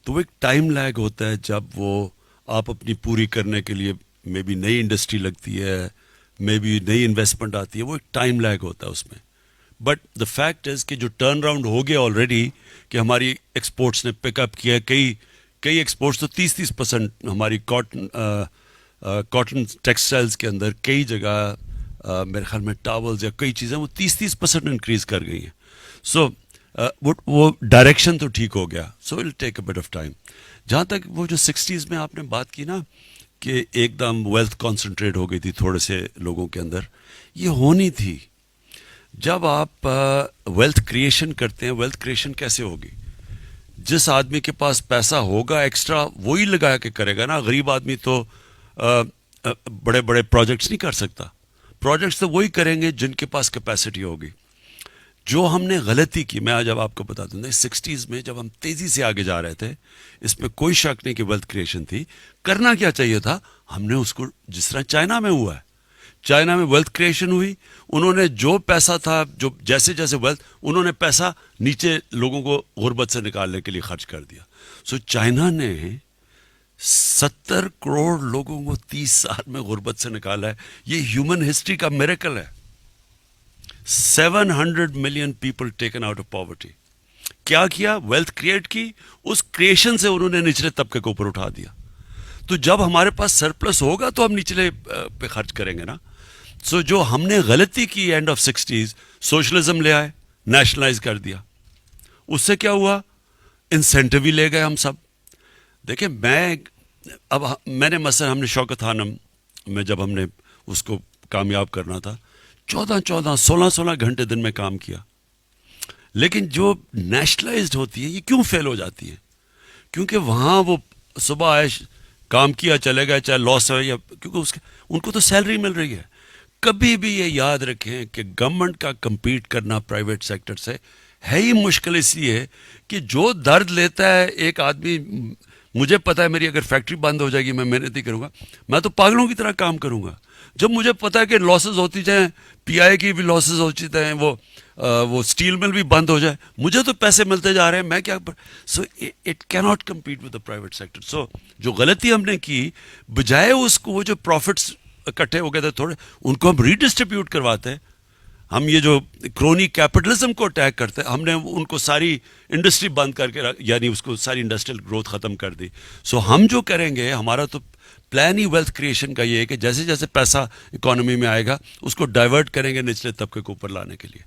تو وہ ایک ٹائم لیگ ہوتا ہے جب وہ آپ اپنی پوری کرنے کے لیے مے بی نئی انڈسٹری لگتی ہے، مے بی نئی انویسٹمنٹ آتی ہے، وہ ایک ٹائم لیگ ہوتا ہے اس میں. بٹ دا فیکٹ از کہ جو ٹرن راؤنڈ ہو گیا آلریڈی کہ ہماری ایکسپورٹس نے پک اپ کیا ہے، کئی ایکسپورٹس تو 30% ہماری کاٹن ٹیکسٹائلز کے اندر کئی جگہ میرے خیال میں ٹاولز یا کئی چیزیں وہ 30% انکریز کر گئی ہیں. سو وہ ڈائریکشن تو ٹھیک ہو گیا. سو ول ٹیک اے بٹ آف ٹائم. جہاں تک وہ جو 60s میں آپ نے بات کی نا کہ ایک دم ویلتھ کانسنٹریٹ ہو گئی تھی تھوڑے سے لوگوں کے اندر، یہ ہونی تھی. جب آپ ویلتھ کریشن کرتے ہیں، ویلتھ کریشن کیسے ہوگی؟ جس آدمی کے پاس پیسہ ہوگا ایکسٹرا وہی لگا کے کرے گا نا. غریب آدمی تو بڑے بڑے پروجیکٹس نہیں کر سکتا. پروجیکٹس تو وہی کریں گے جن کے پاس کیپیسٹی ہوگی. جو ہم نے غلطی کی، میں جب آپ کو بتا دوں گا، 60s میں جب ہم تیزی سے آگے جا رہے تھے، اس میں کوئی شک نہیں کہ ویلتھ کریشن تھی. کرنا کیا چاہیے تھا؟ ہم نے اس کو جس طرح چائنا میں ہوا ہے، چائنا میں ویلتھ کریشن ہوئی، انہوں نے جو پیسہ تھا، جو جیسے جیسے ویلتھ، انہوں نے پیسہ نیچے لوگوں کو غربت سے نکالنے کے لیے خرچ کر دیا. سو چائنا نے 70 کروڑ لوگوں کو 30 سال میں غربت سے نکالا ہے. یہ ہیومن ہسٹری کا میریکل ہے. 700 million people taken out of poverty. کیا کیا؟ ویلتھ کریٹ کی، اس کریشن سے انہوں نے نچلے طبقے کو اوپر اٹھا دیا. تو جب ہمارے پاس سرپلس ہوگا تو ہم نچلے پہ خرچ کریں گے نا. سو جو ہم نے غلطی کی اینڈ آف 60s، سوشلزم لے آئے، نیشنلائز کر دیا. اس سے کیا ہوا؟ انسینٹیو ہی لے گئے ہم سب. دیکھیں میں نے مثلا ہم نے شوکت خانم میں جب ہم نے اس کو کامیاب کرنا تھا 14 16 گھنٹے دن میں کام کیا. لیکن جو نیشنلائزڈ ہوتی ہیں یہ کیوں فیل ہو جاتی ہیں؟ کیونکہ وہاں وہ صبح آئے، کام کیا، چلے گئے، چاہے لاس ہو یا کیونکہ ان کو تو سیلری مل رہی ہے. کبھی بھی یہ یاد رکھیں کہ گورنمنٹ کا کمپیٹ کرنا پرائیویٹ سیکٹر سے ہے ہی مشکل، اس لیے کہ جو درد لیتا ہے ایک آدمی، مجھے پتا ہے میری اگر فیکٹری بند ہو جائے گی میں محنت ہی کروں گا، میں تو پاگلوں کی طرح کام کروں گا. جب مجھے پتا ہے کہ لاسز ہوتی جائیں، پی آئی کی بھی لاسز ہوتی جائیں، وہ اسٹیل مل بھی بند ہو جائے، مجھے تو پیسے ملتے جا رہے ہیں، میں کیا. So it can not compete with the private sector. So جو غلطی ہم نے کی، بجائے اس کو وہ جو پروفٹس اکٹھے ہو گئے تھے تھوڑے، ان کو ہم ریڈسٹریبیوٹ کرواتے ہیں. ہم یہ جو کرونی کیپٹلزم کو اٹیک کرتے ہیں، ہم نے ان کو ساری انڈسٹری بند کر کے یعنی اس کو ساری انڈسٹریل گروتھ ختم کر دی. سو ہم جو کریں گے، ہمارا تو پلان ہی ویلتھ کریشن کا یہ ہے کہ جیسے جیسے پیسہ اکانومی میں آئے گا اس کو ڈائیورٹ کریں گے نچلے طبقے کو اوپر لانے کے لیے.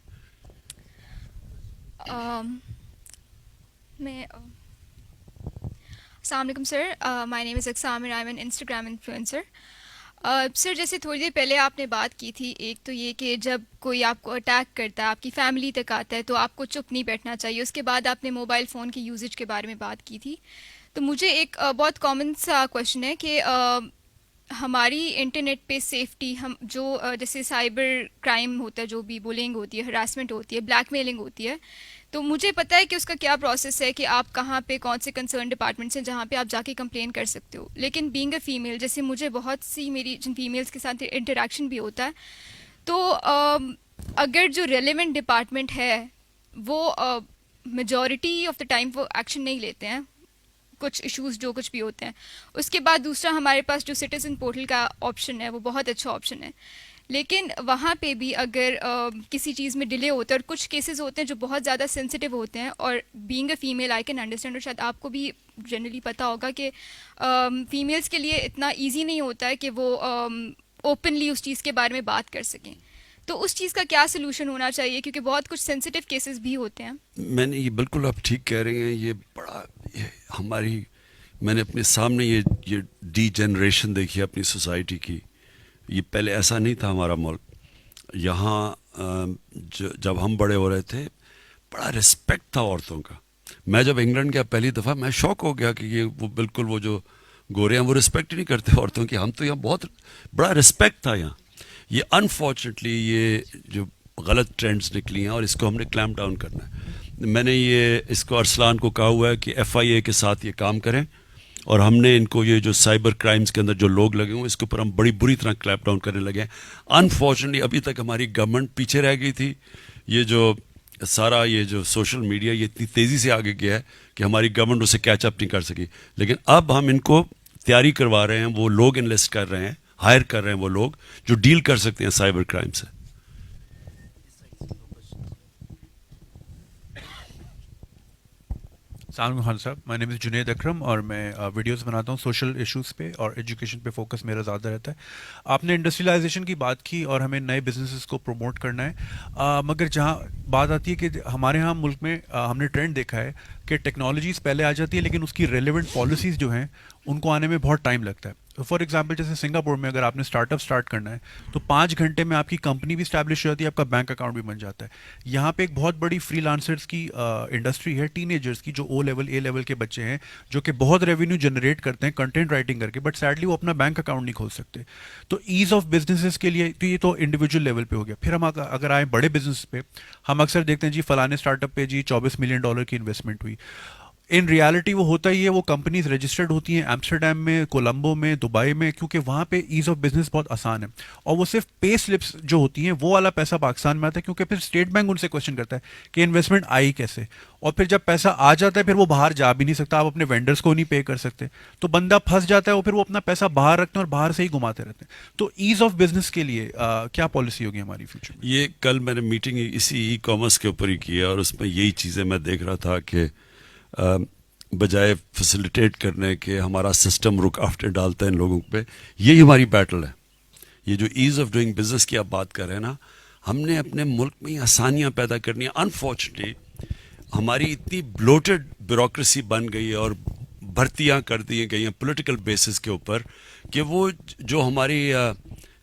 السلام علیکم سر. مائی name is Aqsam, I am an Instagram influencer. Sir جیسے تھوڑی دیر پہلے آپ نے بات کی تھی، ایک تو یہ کہ جب کوئی آپ کو اٹیک کرتا ہے، آپ کی فیملی تک آتا ہے، تو آپ کو چپ نہیں بیٹھنا چاہیے. اس کے بعد آپ نے موبائل فون کی یوزیج کے بارے میں بات کی تھی. تو مجھے ایک بہت کامن سا کویشچن ہے کہ ہماری انٹرنیٹ پہ سیفٹی، ہم جو جیسے سائبر کرائم ہوتا ہے، جو بھی بولنگ ہوتی ہے، ہراسمنٹ ہوتی ہے، بلیک میلنگ ہوتی ہے، تو مجھے پتہ ہے کہ اس کا کیا پروسیس ہے کہ آپ کہاں پہ کون سے کنسرن ڈپارٹمنٹس ہیں جہاں پہ آپ جا کے کمپلین کر سکتے ہو. لیکن بینگ اے فیمیل، جیسے مجھے بہت سی میری جن فیمیلس کے ساتھ انٹریکشن بھی ہوتا ہے، تو اگر جو ریلیونٹ ڈپارٹمنٹ ہے وہ میجورٹی آف دا ٹائم وہ ایکشن نہیں لیتے ہیں، کچھ ایشوز جو کچھ بھی ہوتے ہیں. اس کے بعد دوسرا ہمارے پاس جو سٹیزن پورٹل کا آپشن ہے وہ بہت اچھا آپشن ہے، لیکن وہاں پہ بھی اگر کسی چیز میں ڈیلے ہوتا ہے، اور کچھ کیسز ہوتے ہیں جو بہت زیادہ سینسٹیو ہوتے ہیں، اور being a female I can understand, اور شاید آپ کو بھی جنرلی پتہ ہوگا کہ فیمیلس کے لیے اتنا ایزی نہیں ہوتا ہے کہ وہ اوپنلی اس چیز کے بارے میں بات کر سکیں. تو اس چیز کا کیا سلوشن ہونا چاہیے، کیونکہ بہت کچھ سینسٹیو کیسز بھی ہوتے ہیں.
میں نے یہ بالکل آپ ٹھیک کہہ رہے ہیں. یہ بڑا میں نے اپنے سامنے یہ ڈی جنریشن دیکھی اپنی سوسائٹی کی. یہ پہلے ایسا نہیں تھا ہمارا ملک. یہاں جب ہم بڑے ہو رہے تھے بڑا رسپیکٹ تھا عورتوں کا. میں جب انگلینڈ گیا پہلی دفعہ میں شوق ہو گیا کہ یہ وہ بالکل وہ جو گورے ہیں وہ رسپیکٹ نہیں کرتے عورتوں کی. ہم تو یہاں بہت بڑا رسپیکٹ تھا یہاں. یہ انفارچونیٹلی یہ جو غلط ٹرینڈز نکلی ہیں اور اس کو ہم نے کلیمپ ڈاؤن کرنا ہے. میں نے یہ اس کو ارسلان کو کہا ہوا ہے کہ FIA کے ساتھ یہ کام کریں اور ہم نے ان کو یہ جو سائبر کرائمز کے اندر جو لوگ لگے ہوئے اس کے اوپر ہم بڑی بری طرح کلیمپ ڈاؤن کرنے لگے ہیں. انفارچونیٹلی ابھی تک ہماری گورنمنٹ پیچھے رہ گئی تھی. یہ جو سارا یہ جو سوشل میڈیا یہ اتنی تیزی سے آگے گیا ہے کہ ہماری گورنمنٹ اسے کیچ اپ نہیں کر سکی. لیکن اب ہم ان کو تیاری کروا رہے ہیں, وہ لوگ انویسٹ کر رہے ہیں, ہائر کر رہے ہیں وہ لوگ جو ڈیل کر سکتے ہیں سائبر کرائم سے.
السلام علیکم خان صاحب, مائی نیم از جنید اکرم اور میں ویڈیوز بناتا ہوں سوشل ایشوز پہ اور ایجوکیشن پہ فوکس میرا زیادہ رہتا ہے. آپ نے انڈسٹریلائزیشن کی بات کی اور ہمیں نئے بزنسز کو پروموٹ کرنا ہے, مگر جہاں بات آتی ہے کہ ہمارے ہاں ملک میں ہم نے ٹرینڈ دیکھا ہے کہ ٹیکنالوجیز پہلے آ جاتی ہے لیکن اس کی ریلیونٹ پالیسیز جو ہیں ان کو آنے میں بہت ٹائم لگتا ہے. فار ایگزامپل جیسے سنگاپور میں اگر آپ نے اسٹارٹ اپ اسٹارٹ کرنا ہے تو 5 گھنٹے میں آپ کی کمپنی بھی اسٹیبلش ہو جاتی ہے, آپ کا بینک اکاؤنٹ بھی بن جاتا ہے. یہاں پہ ایک بہت بڑی فری لانسرس کی انڈسٹری ہے, ٹین ایجرس کی, جو O لیول A لیول کے بچے ہیں جو کہ بہت ریونیو جنریٹ کرتے ہیں کنٹینٹ رائٹنگ کر کے, بٹ سیڈلی وہ اپنا بینک اکاؤنٹ نہیں کھول سکتے. تو ایز آف بزنسز کے لیے تو یہ تو انڈیویجول لیول پہ ہو گیا. پھر ہم اگر آئیں بڑے بزنس پہ, ہم اکثر دیکھتے ہیں جی فلانے اسٹارٹ اپ پہ جی $24 ملین کی انویسٹمنٹ ہوئی. ان ریالٹی وہ ہوتا ہی ہے, وہ کمپنیز رجسٹرڈ ہوتی ہیں ایمسٹرڈیم میں, کولمبو میں, دبئی میں, کیونکہ وہاں پہ ایز آف بزنس بہت آسان ہے. اور وہ صرف پے سلپس جو ہوتی ہیں وہ والا پیسہ پاکستان میں آتا ہے, کیونکہ پھر اسٹیٹ بینک ان سے کوشچن کرتا ہے کہ انویسٹمنٹ آئی کیسے, اور پھر جب پیسہ آ جاتا ہے پھر وہ باہر جا بھی نہیں سکتا, آپ اپنے وینڈرس کو نہیں پے کر سکتے, تو بندہ پھنس جاتا ہے, وہ پھر وہ اپنا پیسہ باہر رکھتے ہیں اور باہر سے ہی گھماتے رہتے ہیں. تو ایز آف بزنس کے لیے کیا پالیسی ہوگی ہماری فیوچر میں؟
یہ کل میں نے میٹنگ اسی ای کامرس کے اوپر ہی کی ہے اور اس میں یہی چیزیں میں دیکھ رہا تھا کہ بجائے فیسیلیٹیٹ کرنے کے ہمارا سسٹم رک آفٹر ڈالتا ہے ان لوگوں پہ. یہی ہماری بیٹل ہے. یہ جو ایز آف ڈوئنگ بزنس کی آپ بات کر رہے ہیں نا, ہم نے اپنے ملک میں آسانیاں پیدا کرنی ہیں. انفارچونیٹلی ہماری اتنی بلوٹڈ بیوروکریسی بن گئی ہے اور بھرتیاں کر دی گئی ہیں پولیٹیکل بیسس کے اوپر کہ وہ جو ہماری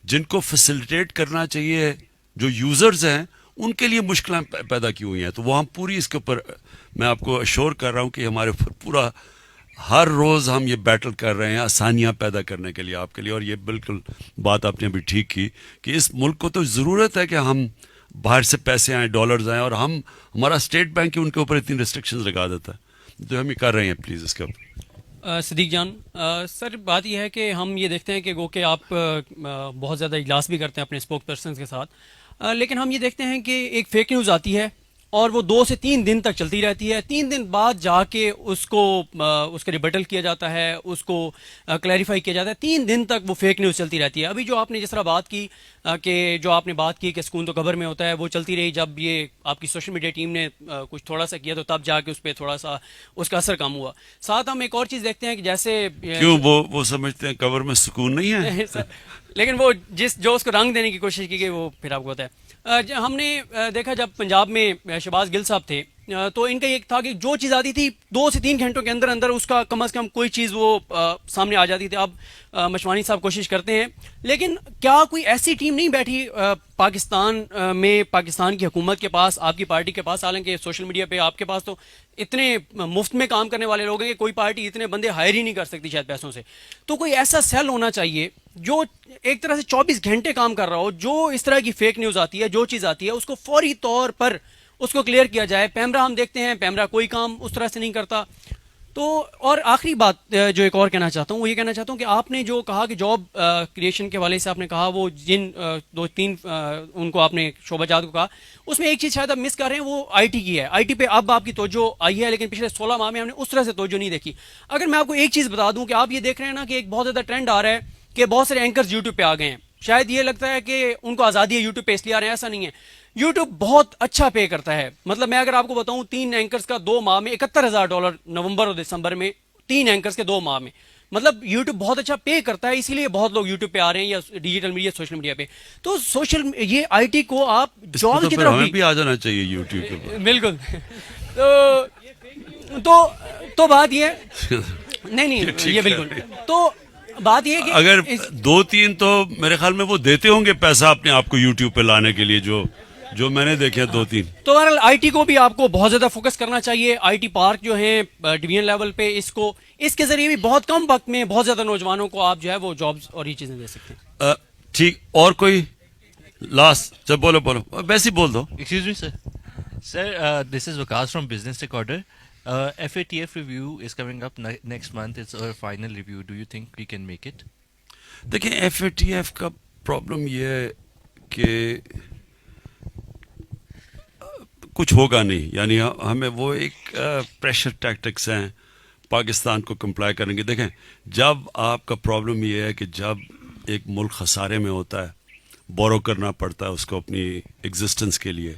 جن کو فیسیلیٹیٹ کرنا چاہیے جو یوزرز ہیں ان کے لیے مشکلیں پیدا کی ہوئی ہیں. تو وہ ہم پوری اس کے اوپر میں آپ کو اشور کر رہا ہوں کہ ہمارے پورا ہر روز ہم یہ بیٹل کر رہے ہیں آسانیاں پیدا کرنے کے لیے آپ کے لیے. اور یہ بالکل بات آپ نے ابھی ٹھیک کی کہ اس ملک کو تو ضرورت ہے کہ ہم باہر سے پیسے آئیں, ڈالرز آئیں, اور ہمارا اسٹیٹ بینک ہی ان کے اوپر اتنی ریسٹرکشنز لگا دیتا ہے. تو ہم یہ کر رہے ہیں پلیز اس کے اوپر.
صدیق جان, سر بات یہ ہے کہ ہم یہ دیکھتے ہیں کہ گو کہ آپ بہت زیادہ اجلاس بھی کرتے ہیں اپنے اسپوک پرسنز کے ساتھ, لیکن ہم یہ دیکھتے ہیں کہ ایک فیک نیوز آتی ہے اور وہ 2 سے 3 دن تک چلتی رہتی ہے. 3 دن بعد جا کے اس کا ریبٹل کیا جاتا ہے, اس کو کلیریفائی کیا جاتا ہے. 3 دن تک وہ فیک نیوز چلتی رہتی ہے. ابھی جو آپ نے جس طرح بات کی کہ سکون تو قبر میں ہوتا ہے, وہ چلتی رہی. جب یہ آپ کی سوشل میڈیا ٹیم نے کچھ تھوڑا سا کیا تو تب جا کے اس پہ تھوڑا سا اس کا اثر کم ہوا. ساتھ ہم ایک اور چیز دیکھتے ہیں کہ جیسے
کیوں وہ سمجھتے ہیں قبر میں سکون نہیں ہے
لیکن وہ جو اس کو رنگ دینے کی کوشش کی گئی وہ پھر آپ کو پتا ہے. ہم نے دیکھا جب پنجاب میں شہباز گل صاحب تھے تو ان کا یہ تھا کہ جو چیز آتی تھی 2 سے 3 گھنٹوں کے اندر اندر اس کا کم از کم کوئی چیز وہ سامنے آ جاتی تھی. اب مشوانی صاحب کوشش کرتے ہیں, لیکن کیا کوئی ایسی ٹیم نہیں بیٹھی پاکستان میں, پاکستان کی حکومت کے پاس, آپ کی پارٹی کے پاس, حالانکہ سوشل میڈیا پہ آپ کے پاس تو اتنے مفت میں کام کرنے والے لوگ ہیں کہ کوئی پارٹی اتنے بندے ہائر ہی نہیں کر سکتی شاید پیسوں سے. تو کوئی ایسا سیل ہونا چاہیے جو ایک طرح سے 24 گھنٹے کام کر رہا ہو, جو اس طرح کی فیک نیوز آتی ہے, جو چیز آتی ہے اس کو فوری طور پر اس کو کلیئر کیا جائے. پیمرا ہم دیکھتے ہیں, پیمرا کوئی کام اس طرح سے نہیں کرتا. تو اور آخری بات جو ایک اور کہنا چاہتا ہوں وہ یہ کہنا چاہتا ہوں کہ آپ نے جو کہا کہ جاب کریشن کے حوالے سے آپ نے کہا وہ جن 2-3 ان کو آپ نے شعبہ جات کو کہا, اس میں ایک چیز شاید آپ مس کر رہے ہیں, وہ آئی ٹی کی ہے. آئی ٹی پہ اب آپ کی توجہ آئی ہے, لیکن پچھلے 16 ماہ میں ہم نے اس طرح سے توجہ نہیں دیکھی. اگر میں آپ کو ایک چیز بتا دوں کہ آپ یہ دیکھ رہے ہیں نا کہ ایک بہت زیادہ ٹرینڈ آ رہا ہے کہ بہت سارے اینکرز یوٹیوب پہ آ گئے ہیں. شاید یہ لگتا ہے کہ ان کو آزادی ہے یوٹیوب پہ اس لیے آ رہے ہیں, ایسا نہیں ہے. یوٹیوب بہت اچھا پے کرتا ہے. مطلب میں اگر آپ کو بتاؤں 3 اینکرز کا 2 ماہ میں $71,000 نومبر اور دسمبر میں 3 اینکرز کے 2 ماہ میں, مطلب یوٹیوب بہت اچھا پے کرتا ہے, اسی لیے بہت لوگ یوٹیوب پہ آ رہے ہیں یا ڈیجیٹل میڈیا سوشل میڈیا پہ. تو یہ آئی ٹی کو آپ جاب کی طرف
بھی آ جانا چاہیے یوٹیوب پہ.
بالکل. تو بات یہ نہیں یہ بالکل. تو بات یہ ہے کہ
اگر 2-3 تو میرے خیال میں وہ دیتے ہوں گے پیسہ اپنے آپ کو یوٹیوب پہ لانے کے لیے, جو میں نے دیکھے 2-3.
تو بہرحال آئی ٹی کو بھی آپ کو بہت زیادہ فوکس کرنا چاہیے. آئی ٹی پارک جو ہیں ڈویژن لیول پہ, اس کے ذریعے بھی بہت کم وقت میں بہت زیادہ نوجوانوں کو آپ جو ہے وہ جابز اور یہ چیزیں دے سکتے ہیں.
ٹھیک, اور کوئی لاسٹ جب بولو ویسے ہی بول دو.
Excuse me, sir. Sir, this is Vikas from Business Recorder. FATF review is coming up next month. It's our final review. Do you think we can make it?
دیکھیں FATF کا پرابلم یہ ہے کہ کچھ ہوگا نہیں, یعنی ہمیں وہ ایک پریشر ٹیکٹکس ہیں پاکستان کو کمپلائی کریں گے. دیکھیں جب آپ کا پرابلم یہ ہے کہ جب ایک ملک خسارے میں ہوتا ہے, بورو کرنا پڑتا ہے اس کو اپنی ایگزسٹنس کے لیے,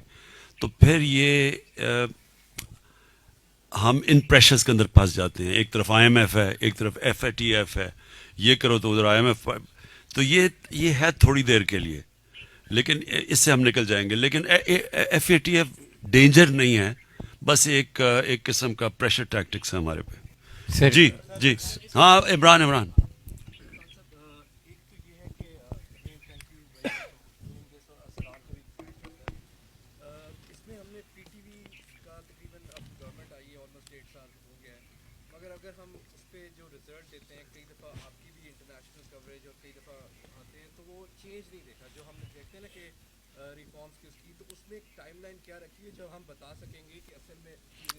تو پھر یہ ہم ان پریشرز کے اندر پھنس جاتے ہیں. ایک طرف IMF ہے, ایک طرف FATF ہے, یہ کرو تو ادھر IMF, تو یہ ہے تھوڑی دیر کے لیے, لیکن اس سے ہم نکل جائیں گے. لیکن FATF ڈینجر نہیں ہے, بس ایک قسم کا پریشر ٹیکٹکس ہے ہمارے پہ. جی ہاں عمران.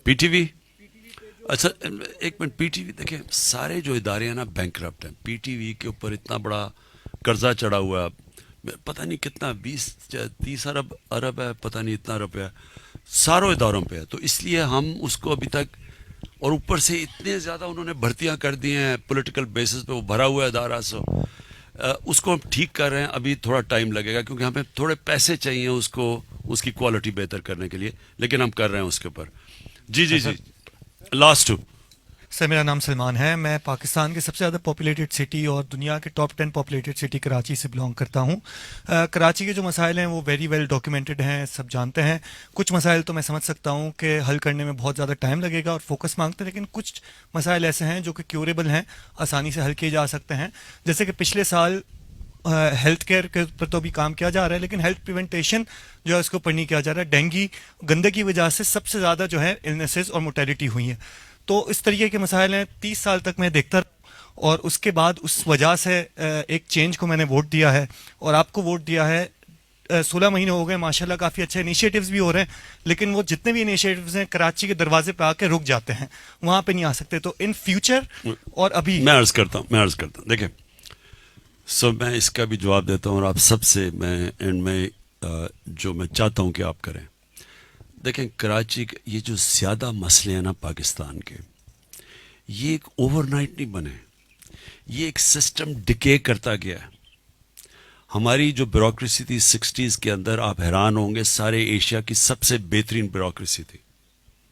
پی ٹی وی, اچھا ایک منٹ, پی ٹی وی دیکھیں سارے جو ادارے ہیں نا بینکرپٹ ہیں. پی ٹی وی کے اوپر اتنا بڑا قرضہ چڑھا ہوا ہے, پتہ نہیں کتنا 20-30 ارب ہے, پتہ نہیں اتنا روپیہ ساروں اداروں پہ ہے. تو اس لیے ہم اس کو ابھی تک, اور اوپر سے اتنے زیادہ انہوں نے بھرتیاں کر دی ہیں پولیٹیکل بیسس پہ, وہ بھرا ہوا ہے ادارہ, سو اس کو ہم ٹھیک کر رہے ہیں. ابھی تھوڑا ٹائم لگے گا کیونکہ ہمیں تھوڑے پیسے چاہیے اس کی کوالٹی بہتر کرنے کے لیے, لیکن ہم کر رہے ہیں اس کے اوپر. جی لاسٹ.
سر میرا نام سلمان ہے, میں پاکستان کے سب سے زیادہ پاپولیٹڈ سٹی اور دنیا کے ٹاپ 10 پاپولیٹڈ سٹی کراچی سے بلانگ کرتا ہوں. کراچی کے جو مسائل ہیں وہ ویری ویل ڈاکیومنٹڈ ہیں, سب جانتے ہیں. کچھ مسائل تو میں سمجھ سکتا ہوں کہ حل کرنے میں بہت زیادہ ٹائم لگے گا اور فوکس مانگتے ہیں, لیکن کچھ مسائل ایسے ہیں جو کہ کیوریبل ہیں, آسانی سے حل کیے جا سکتے ہیں. جیسے کہ پچھلے سال ہیلتھ کیئر کے پر تو بھی کام کیا جا رہا ہے, لیکن ہیلتھ پریونٹیشن جو ہے اس کے اوپر نہیں کیا جا رہا ہے. ڈینگی گندگی کی وجہ سے سب سے زیادہ جو ہے النیسز اور موٹیلٹی ہوئی ہیں. تو اس طریقے کے مسائل ہیں. 30 سال تک میں دیکھتا رہا, اور اس کے بعد اس وجہ سے ایک چینج کو میں نے ووٹ دیا ہے, اور آپ کو ووٹ دیا ہے. 16 مہینے ہو گئے, ماشاءاللہ کافی اچھے انیشیٹوز بھی ہو رہے ہیں, لیکن وہ جتنے بھی انیشیٹوز ہیں کراچی کے دروازے پہ آ کے رک جاتے ہیں, وہاں پہ نہیں آ سکتے. تو ان فیوچر اور ابھی
میں عرض کرتا ہوں دیکھیں میں اس کا بھی جواب دیتا ہوں, اور آپ سب سے میں اینڈ میں جو میں چاہتا ہوں کہ آپ کریں. دیکھیں کراچی کے یہ جو زیادہ مسئلے ہیں نا پاکستان کے, یہ ایک اوور نائٹ نہیں بنے, یہ ایک سسٹم ڈکے کرتا گیا ہے. ہماری جو بیوروکریسی تھی 60s کے اندر, آپ حیران ہوں گے, سارے ایشیا کی سب سے بہترین بیوروکریسی تھی,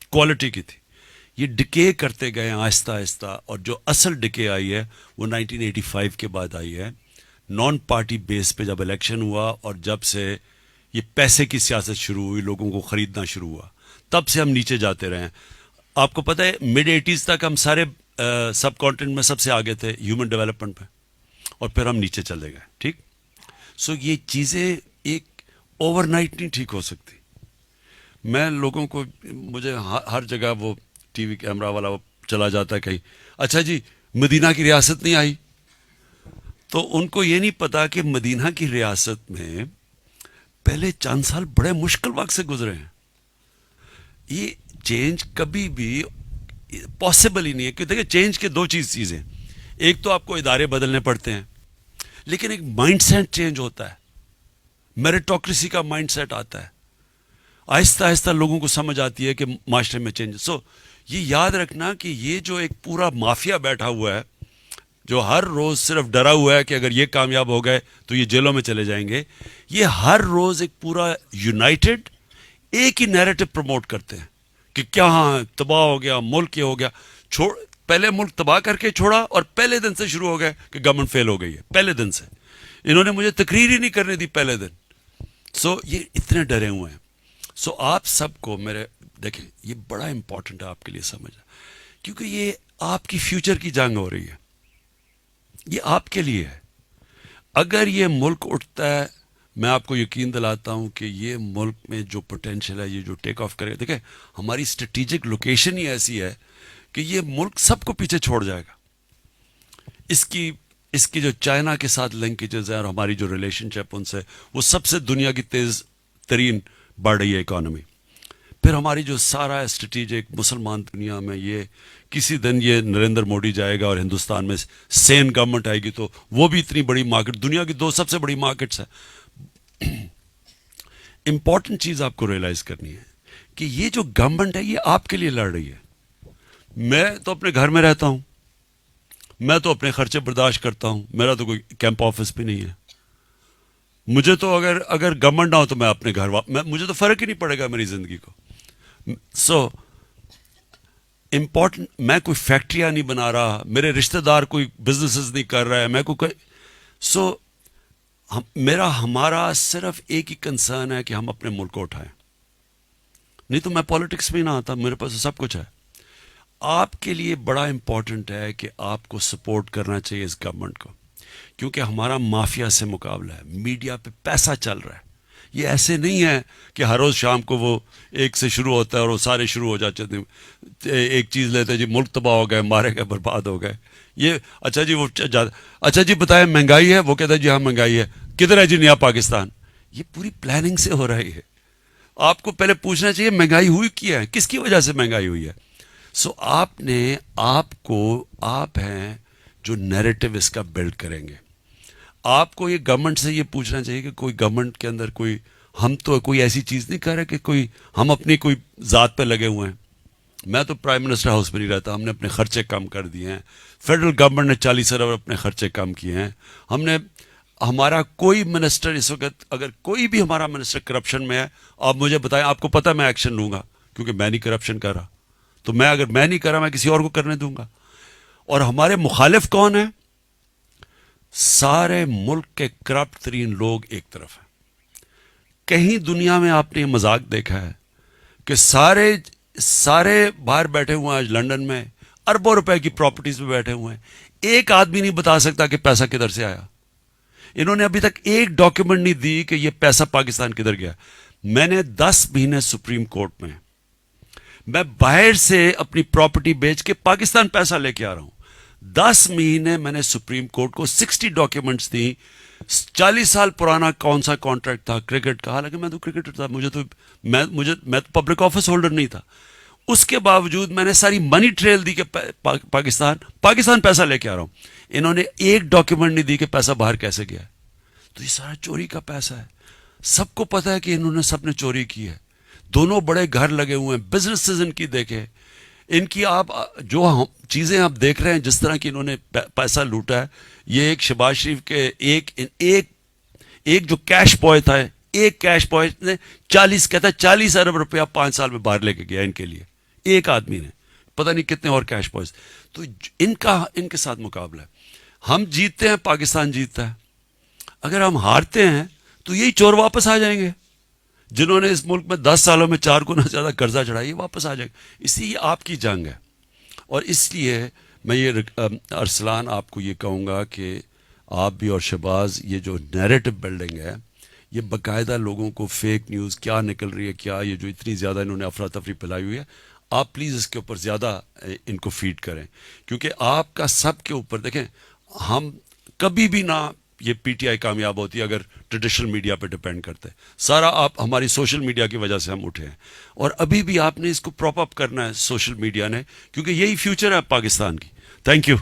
کوالٹی کی تھی. یہ ڈکے کرتے گئے آہستہ آہستہ, اور جو اصل ڈکے آئی ہے وہ 1985 کے بعد آئی ہے. نان پارٹی بیس پہ جب الیکشن ہوا اور جب سے یہ پیسے کی سیاست شروع ہوئی, لوگوں کو خریدنا شروع ہوا, تب سے ہم نیچے جاتے رہے ہیں. آپ کو پتہ ہے مڈ 80s تک ہم سارے سب کانٹیننٹ میں سب سے آگے تھے ہیومن ڈیولپمنٹ پہ, اور پھر ہم نیچے چلے گئے. ٹھیک, سو یہ چیزیں ایک اوور نائٹ نہیں ٹھیک ہو سکتی. میں لوگوں کو, مجھے ہر جگہ وہ ٹی وی کیمرہ والا وہ چلا جاتا ہے کہیں, اچھا جی مدینہ کی ریاست نہیں آئی, تو ان کو یہ نہیں پتا کہ مدینہ کی ریاست میں پہلے چند سال بڑے مشکل وقت سے گزرے ہیں. یہ چینج کبھی بھی پاسبل ہی نہیں ہے, کیونکہ دیکھیں چینج کے 2 چیزیں, ایک تو آپ کو ادارے بدلنے پڑتے ہیں, لیکن ایک مائنڈ سیٹ چینج ہوتا ہے, میریٹوکریسی کا مائنڈ سیٹ آتا ہے. آہستہ آہستہ لوگوں کو سمجھ آتی ہے کہ معاشرے میں چینج. سو یہ یاد رکھنا کہ یہ جو ایک پورا مافیا بیٹھا ہوا ہے, جو ہر روز صرف ڈرا ہوا ہے کہ اگر یہ کامیاب ہو گئے تو یہ جیلوں میں چلے جائیں گے, یہ ہر روز ایک پورا یونائٹڈ ایک ہی نیریٹو پروموٹ کرتے ہیں کہ کیا ہاں تباہ ہو گیا, ملک یہ ہو گیا. پہلے ملک تباہ کر کے چھوڑا, اور پہلے دن سے شروع ہو گئے کہ گورنمنٹ فیل ہو گئی ہے. پہلے دن سے انہوں نے مجھے تقریر ہی نہیں کرنے دی پہلے دن. سو یہ اتنے ڈرے ہوئے ہیں. سو آپ سب کو میرے دیکھیں, یہ بڑا امپورٹنٹ ہے آپ کے لیے سمجھنا, کیونکہ یہ آپ کی فیوچر کی جنگ ہو رہی ہے. یہ آپ کے لیے ہے. اگر یہ ملک اٹھتا ہے, میں آپ کو یقین دلاتا ہوں کہ یہ ملک میں جو پوٹینشیل ہے, یہ جو ٹیک آف کرے, دیکھیں ہماری اسٹریٹجک لوکیشن ہی ایسی ہے کہ یہ ملک سب کو پیچھے چھوڑ جائے گا. اس کی جو چائنا کے ساتھ لنکیجز ہیں اور ہماری جو ریلیشن شپ ان سے, وہ سب سے دنیا کی تیز ترین بڑھ رہی ہے اکانومی. پھر ہماری جو سارا اسٹریٹجک مسلمان دنیا میں, یہ کسی دن یہ نریندر موڈی جائے گا اور ہندوستان میں سین گورنمنٹ آئے گی تو وہ بھی اتنی بڑی مارکیٹ, دنیا کی 2 سب سے بڑی مارکیٹس ہیں. امپورٹنٹ چیز آپ کو ریئلائز کرنی ہے کہ یہ جو گورنمنٹ ہے یہ آپ کے لیے لڑ رہی ہے. میں تو اپنے گھر میں رہتا ہوں, میں تو اپنے خرچے برداشت کرتا ہوں, میرا تو کوئی کیمپ آفس بھی نہیں ہے. مجھے تو اگر گورنمنٹ نہ ہو تو میں اپنے گھر مجھے تو فرق ہی نہیں پڑے گا میری زندگی کو. سو امپورٹنٹ, میں کوئی فیکٹریاں نہیں بنا رہا, میرے رشتہ دار کوئی بزنسز نہیں کر رہا ہے, میں کوئی سو ہمارا صرف ایک ہی کنسرن ہے کہ ہم اپنے ملک کو اٹھائیں. نہیں تو میں پالیٹکس میں نہ آتا, میرے پاس سب کچھ ہے. آپ کے لیے بڑا امپورٹنٹ ہے کہ آپ کو سپورٹ کرنا چاہیے اس گورنمنٹ کو, کیونکہ ہمارا مافیا سے مقابلہ ہے, میڈیا پہ پیسہ چل رہا ہے. یہ ایسے نہیں ہے کہ ہر روز شام کو وہ ایک سے شروع ہوتا ہے اور وہ سارے شروع ہو جاتے ہیں, ایک چیز لیتے جی ملک تباہ ہو گئے, مارے گئے, برباد ہو گئے. یہ اچھا جی وہ اچھا جی بتائیں مہنگائی ہے, وہ کہتا ہے جی ہاں مہنگائی ہے, کدھر ہے جی نیا پاکستان. یہ پوری پلاننگ سے ہو رہی ہے. آپ کو پہلے پوچھنا چاہیے مہنگائی ہوئی کیا ہے, کس کی وجہ سے مہنگائی ہوئی ہے. سو آپ ہیں جو نیریٹو اس کا بلڈ کریں گے. آپ کو یہ گورنمنٹ سے یہ پوچھنا چاہیے کہ کوئی گورنمنٹ کے اندر ہم تو کوئی ایسی چیز نہیں کر رہے کہ ہم اپنی کوئی ذات پہ لگے ہوئے ہیں. میں تو پرائم منسٹر ہاؤس میں نہیں رہتا, ہم نے اپنے خرچے کم کر دیے ہیں. فیڈرل گورنمنٹ نے 40 ارب اپنے خرچے کم کیے ہیں. ہمارا کوئی منسٹر اس وقت, اگر کوئی بھی ہمارا منسٹر کرپشن میں ہے, آپ مجھے بتائیں, آپ کو پتہ میں ایکشن لوں گا, کیونکہ میں نہیں کرپشن کر رہا. تو اگر میں نہیں کر رہا, میں کسی اور کو کرنے دوں گا. اور ہمارے مخالف کون ہیں؟ سارے ملک کے کرپٹ ترین لوگ ایک طرف ہیں. کہیں دنیا میں آپ نے یہ مذاق دیکھا ہے کہ سارے باہر بیٹھے ہوئے ہیں آج لنڈن میں, اربوں روپے کی پراپرٹیز میں بیٹھے ہوئے ہیں, ایک آدمی نہیں بتا سکتا کہ پیسہ کدھر سے آیا. انہوں نے ابھی تک ایک ڈاکیومنٹ نہیں دی کہ یہ پیسہ پاکستان کدھر گیا. میں نے 10 مہینے سپریم کورٹ میں باہر سے اپنی پراپرٹی بیچ کے پاکستان پیسہ لے کے آ رہا ہوں. 10 مہینے میں نے سپریم کورٹ کو 60 ڈاکیومنٹس دی. 40 سال پرانا کون سا کانٹریکٹ تھا کرکٹ کا, حالانکہ میں تو کرکٹر تھا, میں تو پبلک آفس ہولڈر نہیں تھا. اس کے باوجود میں نے ساری منی ٹریل دی کہ پاکستان پیسہ لے کے آ رہا ہوں. انہوں نے ایک ڈاکیومنٹ نہیں دی کہ پیسہ باہر کیسے گیا ہے. تو یہ سارا چوری کا پیسہ ہے. سب کو پتہ ہے کہ انہوں نے سب نے چوری کی ہے. دونوں بڑے گھر لگے ہوئے ہیں, بزنسز ان کی دیکھیں, ان کی آپ جو چیزیں آپ دیکھ رہے ہیں, جس طرح کی انہوں نے پیسہ لوٹا ہے. یہ ایک شہباز شریف کے ایک جو کیش بوائے تھا, ایک کیش بوائے نے 40 ارب روپیہ 5 سال میں باہر لے کے گیا ان کے لیے, ایک آدمی نے. پتہ نہیں کتنے اور کیش بوائز. تو ان کے ساتھ مقابلہ ہے. ہم جیتتے ہیں, پاکستان جیتتا ہے. اگر ہم ہارتے ہیں تو یہی چور واپس آ جائیں گے جنہوں نے اس ملک میں 10 سالوں میں 4 گنا زیادہ قرضہ چڑھایا, یہ واپس آ جائے گا. اسی آپ کی جنگ ہے. اور اس لیے میں یہ ارسلان آپ کو یہ کہوں گا کہ آپ بھی اور شہباز, یہ جو نیریٹو بلڈنگ ہے, یہ باقاعدہ لوگوں کو فیک نیوز کیا نکل رہی ہے, کیا یہ جو اتنی زیادہ انہوں نے افراتفری پھیلائی ہوئی ہے, آپ پلیز اس کے اوپر زیادہ ان کو فیڈ کریں. کیونکہ آپ کا سب کے اوپر دیکھیں, ہم کبھی بھی نہ یہ پی ٹی آئی کامیاب ہوتی ہے اگر ٹریڈیشنل میڈیا پہ ڈپینڈ کرتے. سارا آپ ہماری سوشل میڈیا کی وجہ سے ہم اٹھے ہیں, اور ابھی بھی آپ نے اس کو پراپ اپ کرنا ہے سوشل میڈیا نے, کیونکہ یہی فیوچر ہے پاکستان کی. Thank you.